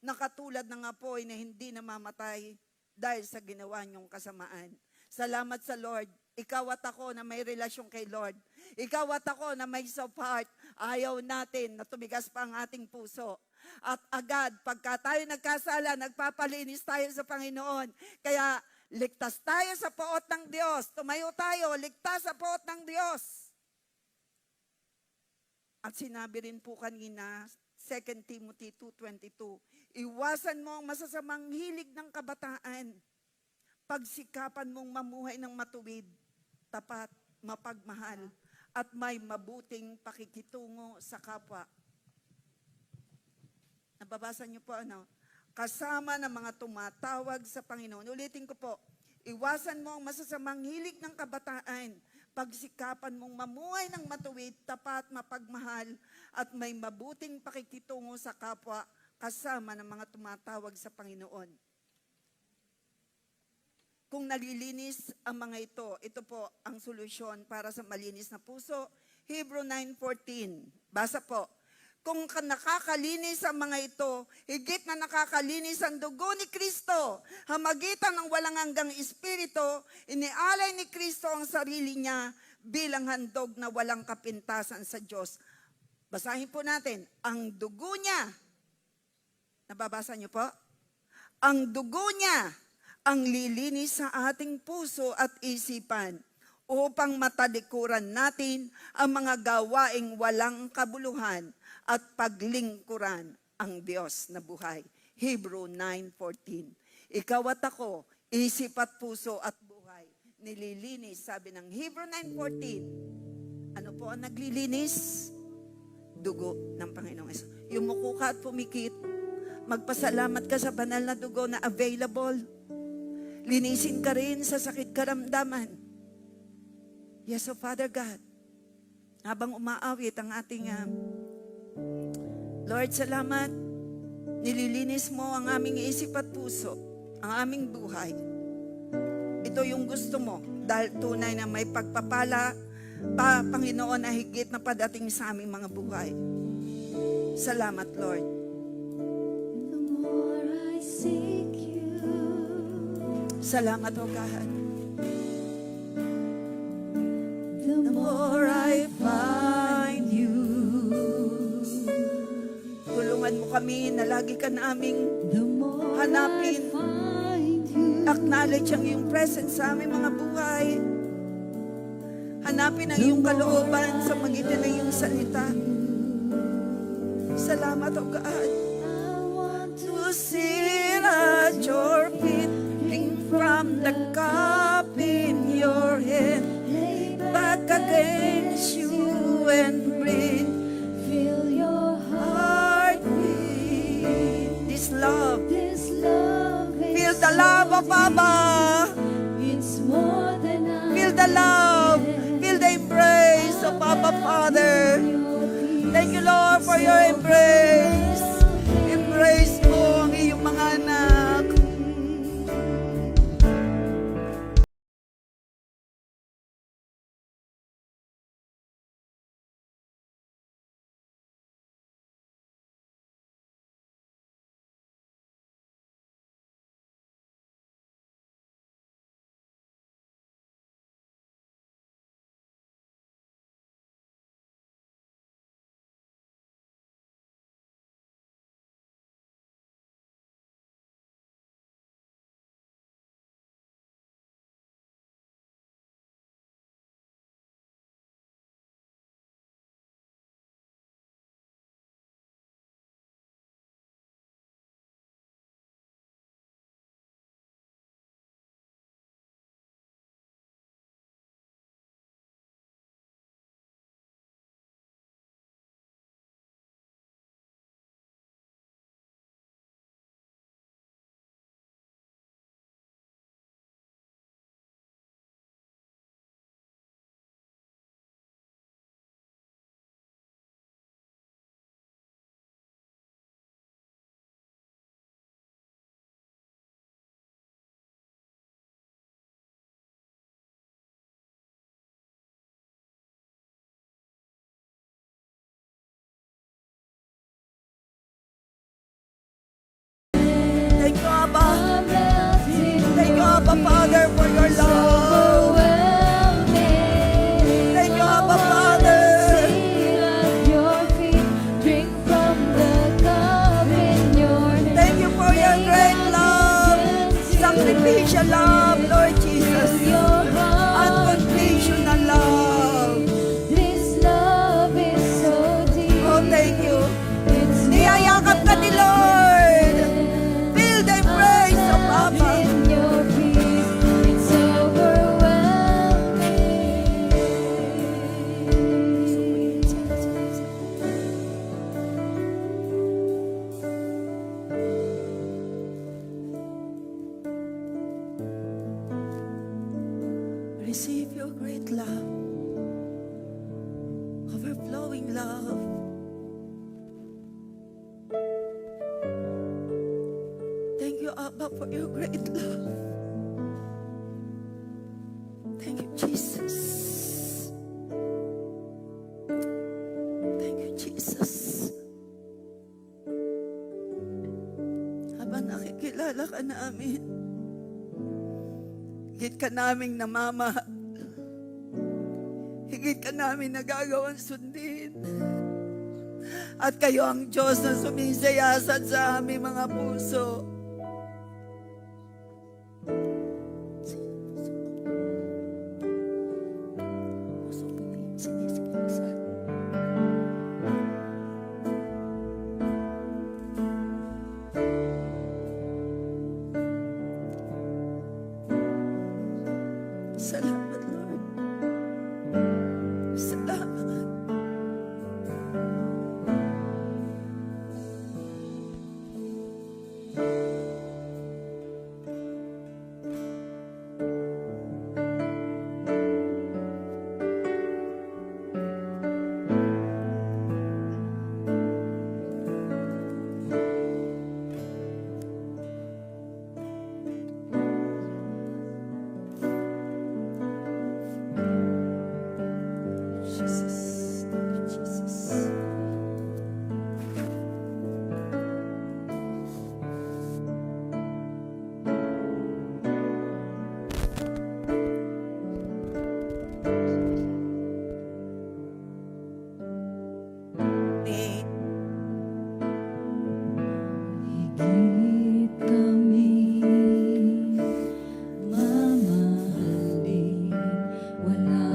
S1: na katulad ng apoy na hindi namamatay dahil sa ginawa nyong kasamaan. Salamat sa Lord. Ikaw at ako na may relasyon kay Lord. Ikaw at ako na may soft heart. Ayaw natin na tumigas pa ang ating puso. At agad, pagka tayo nagkasala, nagpapalinis tayo sa Panginoon. Kaya ligtas tayo sa poot ng Diyos. Tumayo tayo, ligtas sa poot ng Diyos. At sinabi rin po kanina, 2 Timothy 2:22, iwasan mo ang masasamang hilig ng kabataan. Pagsikapan mong mamuhay ng matuwid, tapat, mapagmahal, at may mabuting pakikitungo sa kapwa. Nababasa niyo po ano? Kasama ng mga tumatawag sa Panginoon. Ulitin ko po, iwasan mo ang masasamang hilig ng kabataan. Pagsikapan mong mamuhay ng matuwid, tapat, mapagmahal, at may mabuting pakikitungo sa kapwa, kasama ng mga tumatawag sa Panginoon. Kung nalilinis ang mga ito po ang solusyon para sa malinis na puso. Hebrew 9:14. Basa po. Kung nakakalinis ang mga ito, higit na nakakalinis ang dugo ni Kristo, hamagitan ng walang hanggang Espiritu, inialay ni Kristo ang sarili niya bilang handog na walang kapintasan sa Diyos. Basahin po natin, ang dugo niya, nababasa niyo po? Ang dugo niya, ang lilinis sa ating puso at isipan, upang matalikuran natin ang mga gawaing walang kabuluhan at paglingkuran ang Diyos na buhay. Hebrew 9:14. Ikaw at ako, isip at puso at buhay, nililinis, sabi ng Hebrew 9:14. Ano po ang naglilinis? Dugo ng Panginoong Hesus. Yumuko ka at pumikit. Magpasalamat ka sa banal na dugo na available. Linisin ka rin sa sakit karamdaman. Yes, O Father God, habang umaawit ang ating Lord, salamat. Nililinis mo ang aming isip at puso, ang aming buhay. Ito yung gusto mo dahil tunay na may pagpapala pa, Panginoon, na higit na padating sa aming mga buhay. Salamat, Lord.
S2: The more I seek you,
S1: Salamat, O God.
S2: the more I find you.
S1: Tulungan mo kami na lagi ka naming
S2: The more
S1: hanapin,
S2: I find you.
S1: acknowledge ang iyong presence sa aming mga buhay. Hanapin ang iyong kalooban sa magitan ng iyong salita. Salamat, O God.
S2: I want
S1: To sit at your feet, drink from the cup in your hand,
S2: lay
S1: back against you and breathe.
S2: feel your
S1: Heartbeat. This love,
S2: This love
S1: feel
S2: is
S1: the love of Abba.
S2: it's more than I
S1: Feel the love, feel the embrace of Abba Father. Thank you, Lord, for your embrace. Embrace mo ang iyong mga anak. Abba Father, for your love.
S2: overwhelming.
S1: Thank you, Abba Father.
S2: Sit at your feet, drink from the cup in your hand.
S1: Thank you for your great love, sacrificial love, Lord Jesus,
S2: Your heart,
S1: unconditional love.
S2: this love is so deep.
S1: Oh, thank you.
S2: It's
S1: Niyayakap ka ni Lord. Feel the embrace of Abba.
S2: in your peace. It's
S1: Receive your great love, overflowing love. Thank you, Abba, for your great love. Thank you, Jesus. Thank you, Jesus. Habang nakikilala ka namin, higit ka naming namamahal. Higit ka namin nagagawang sundin. At kayo ang Diyos na sumisayasat sa aming mga puso. Puso ko na yung sinisikalasan. Salamat, Lord. Salamat. Jesus. Thank you, Jesus. Amen.
S2: higit kami mamahalin. Wala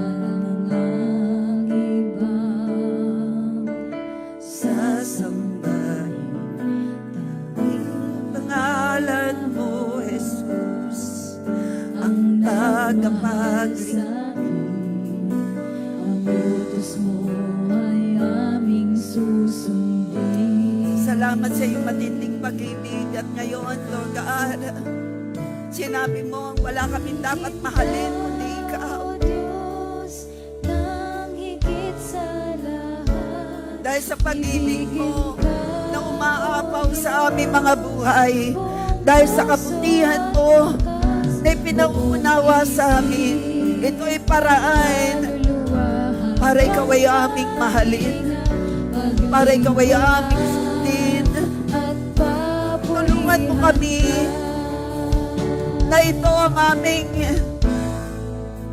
S2: nang ibang
S1: Sasambahin tanging pangalan mo, Jesus, ang tagapagligtas.
S2: Ang utos mo ay aming susundin.
S1: Salamat sa iyong matinding pag-ibig at ngayon, Lord God, sinabi mo wala kaming dapat mahalin kundi ikaw.
S2: O Diyos, nang higit sa lahat,
S1: Dahil sa pag-ibig mo na umaapaw sa aming mga buhay, dahil sa kabutihan mo na ipinauunawa sa amin, ito ay paraan para ikaw ay aming mahalin, para ikaw ay aming sundin. Tulungan mo kami na ito ang aming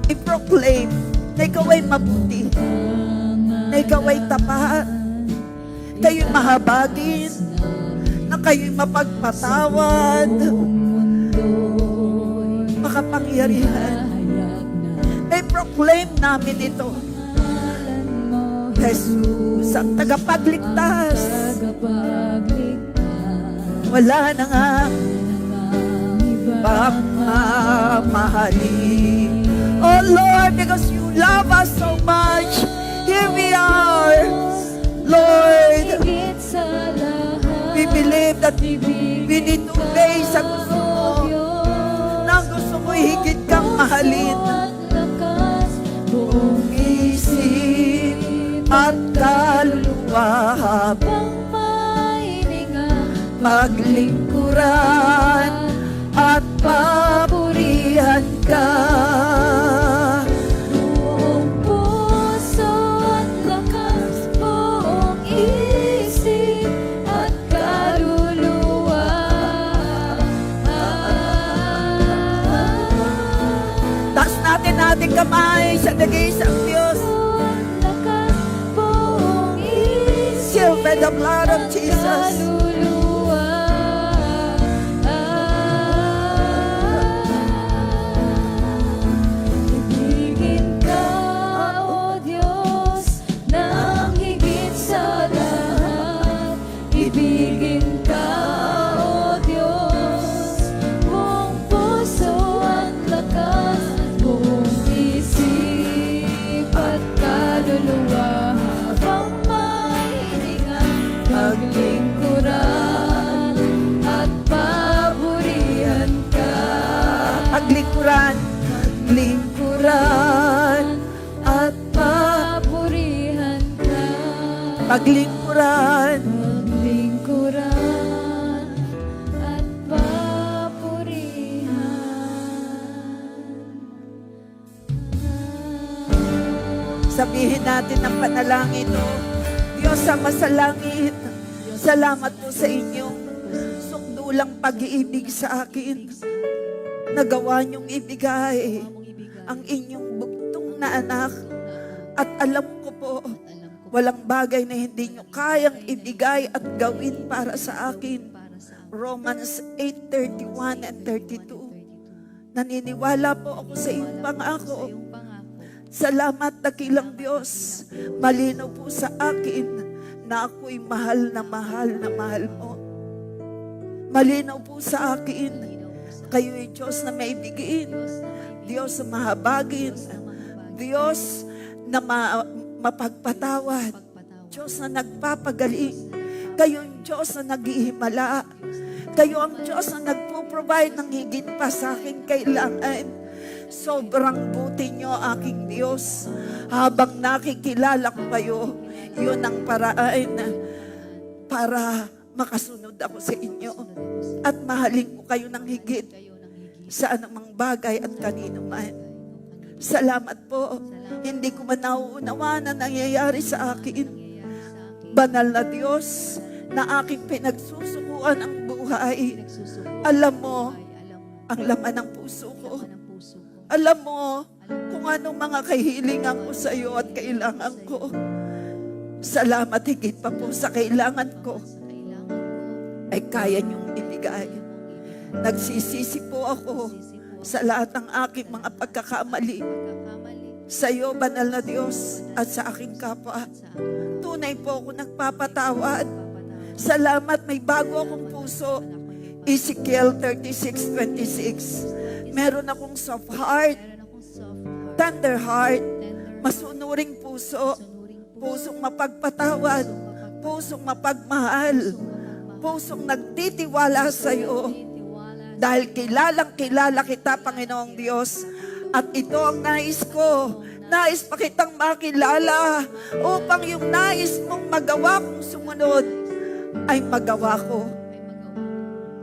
S1: i-proclaim na ikaw ay mabuti, na ikaw ay tapat, kayo'y mahabagin, na kayo'y mapagpatawad, makapangyarihan. I-proclaim namin ito. Jesus, ang tagapagligtas. Wala na nga bang mamahalin. Oh Lord, because you love us so much, here we are. Lord, we believe that we need to obey sa gusto mo, na gusto mo higit kang mahalin. Buong isip at kaluluwa habang paglingkuran at papurihan ka.
S2: Buong puso at lakas, buong isip at kaluluwa.
S1: kamay sa dagisang Diyos.
S2: ang lakas, buong isip,
S1: Sealed by the blood of Jesus.
S2: kaluluwa. Ibigin ka, O Diyos, ng higit sa lahat. Ibigin ka, O Diyos, buong puso ang lakas, buong isip at kaluluwa. Habang may hininga, paglingkuran at papurihan ka.
S1: Paglingkuran, lingkuran,
S2: at papurihan ka.
S1: paglingkuran.
S2: Paglingkuran at papurihan.
S1: Sabihin natin ang panalangin ito. Diyos Ama sa langit, salamat po sa inyong sukdulang pag-iibig sa akin. Nagawa niyong ibigay ang inyong bugtong na anak. At alam ko po, walang bagay na hindi niyo kayang ibigay at gawin para sa akin. Romans 8:31 and 32. Naniniwala po ako sa iyong pangako. Salamat dakilang Diyos. Malinaw po sa akin na ako'y mahal na mahal na mahal mo. Malinaw po sa akin, kayo'y Diyos na maibigin, Diyos na mahabagin, Diyos na mapagpatawad, Diyos na nagpapagaling, kayo ang Diyos na naghihimala, kayo ang Diyos na nagpo-provide ng higit pa sa aking kailangan. Sobrang buti niyo, aking Diyos. Habang nakikilala ko kayo, yun ang paraan para makasunod ako sa inyo. At mahalin ko kayo ng higit sa anumang bagay at kanino man. Salamat po. Hindi ko man nauunawaan na nangyayari sa akin. Banal na Diyos na aking pinagsusukuan ang buhay. Alam mo ang laman ng puso ko. Alam mo kung anong mga kahilingan ko sa iyo at kailangan ko. Salamat higit pa po sa kailangan ko ay kaya niyong ibigay. Nagsisisi po ako sa lahat ng aking mga pagkakamali. Sa iyo, banal na Diyos, at sa aking kapwa. Tunay po ako nagpapatawad. Salamat, may bago akong puso. Ezekiel 36:26. Meron akong soft heart, tender heart, masunuring puso, pusong mapagpatawad, pusong mapagmahal, pusong nagtitiwala sa iyo. Dahil kilala kita, Panginoong Diyos. At ito ang nais ko. Nais pa kitang makilala upang yung nais mong magawa kong sumunod ay magawa ko.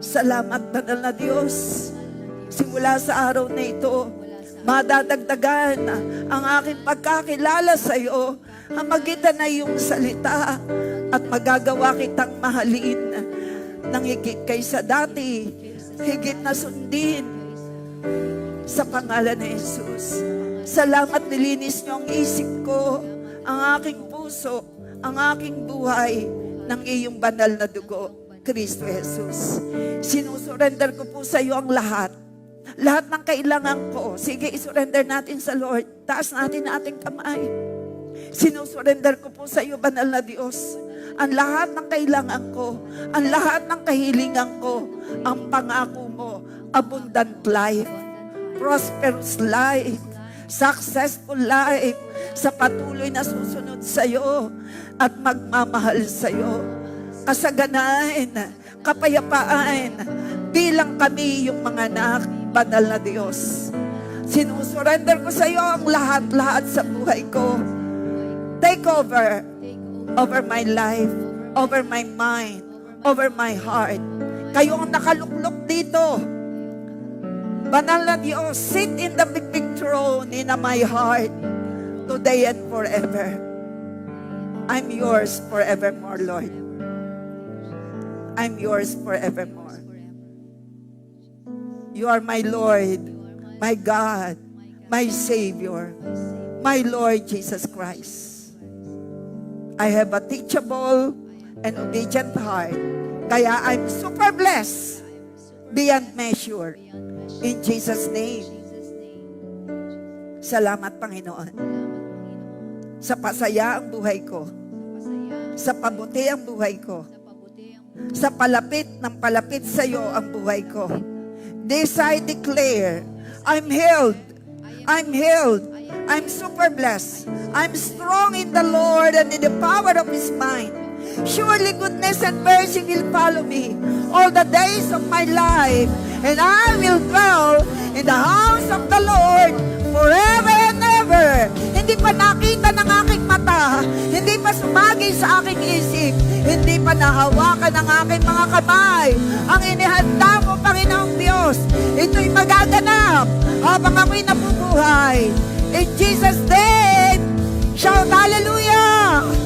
S1: Salamat, banal na Diyos. Simula sa araw na ito, madadagdagan ang aking pagkakilala sa iyo, ang magitan na iyong salita, at magagawa kitang mahalin ng higit kaysa dati, higit na sundin sa pangalan ni Jesus. Salamat, nilinis niyo ang isip ko, ang aking puso, ang aking buhay ng iyong banal na dugo, Kristo Jesus. Sinusurrender ko po sa iyo ang lahat. Lahat ng kailangan ko. Sige, isurrender natin sa Lord. Taas natin ang ating kamay. Sinusurrender ko po sa iyo, banal na Diyos, ang lahat ng kailangan ko, ang lahat ng kahilingan ko, ang pangako mo, abundant life, prosperous life, successful life, sa patuloy na susunod sa iyo at magmamahal sa iyo. Kasaganaan, kapayapaan, bilang kami yung mga anak, banal na Diyos. Sinusurrender ko sa iyo ang lahat-lahat sa buhay ko. Take over my life, over my mind, over my heart. Kayo ang nakaluklok dito. Banal na Diyos, sit in the big throne in my heart, today and forever. I'm yours forevermore, Lord. I'm yours forevermore. You are my Lord, my God, my Savior, my Lord Jesus Christ. I have a teachable and obedient heart. Kaya I'm super blessed beyond measure. In Jesus' name. Salamat, Panginoon. Sa pasaya ang buhay ko. Sa pabuti ang buhay ko. Sa palapit ng palapit sa iyo ang buhay ko. This I declare, I'm healed. I'm healed. I'm super blessed. I'm strong in the Lord and in the power of His mind. Surely goodness and mercy will follow me all the days of my life, and I will dwell in the house of the Lord forever and ever. Hindi pa nakita ng aking mata, hindi pa sumagi sa aking isip, hindi pa nahawakan ng aking mga kamay. Ang inihanda mo, Panginoong Diyos, ito'y magaganap habang ako'y nabubuhay. In Jesus' name, shout hallelujah!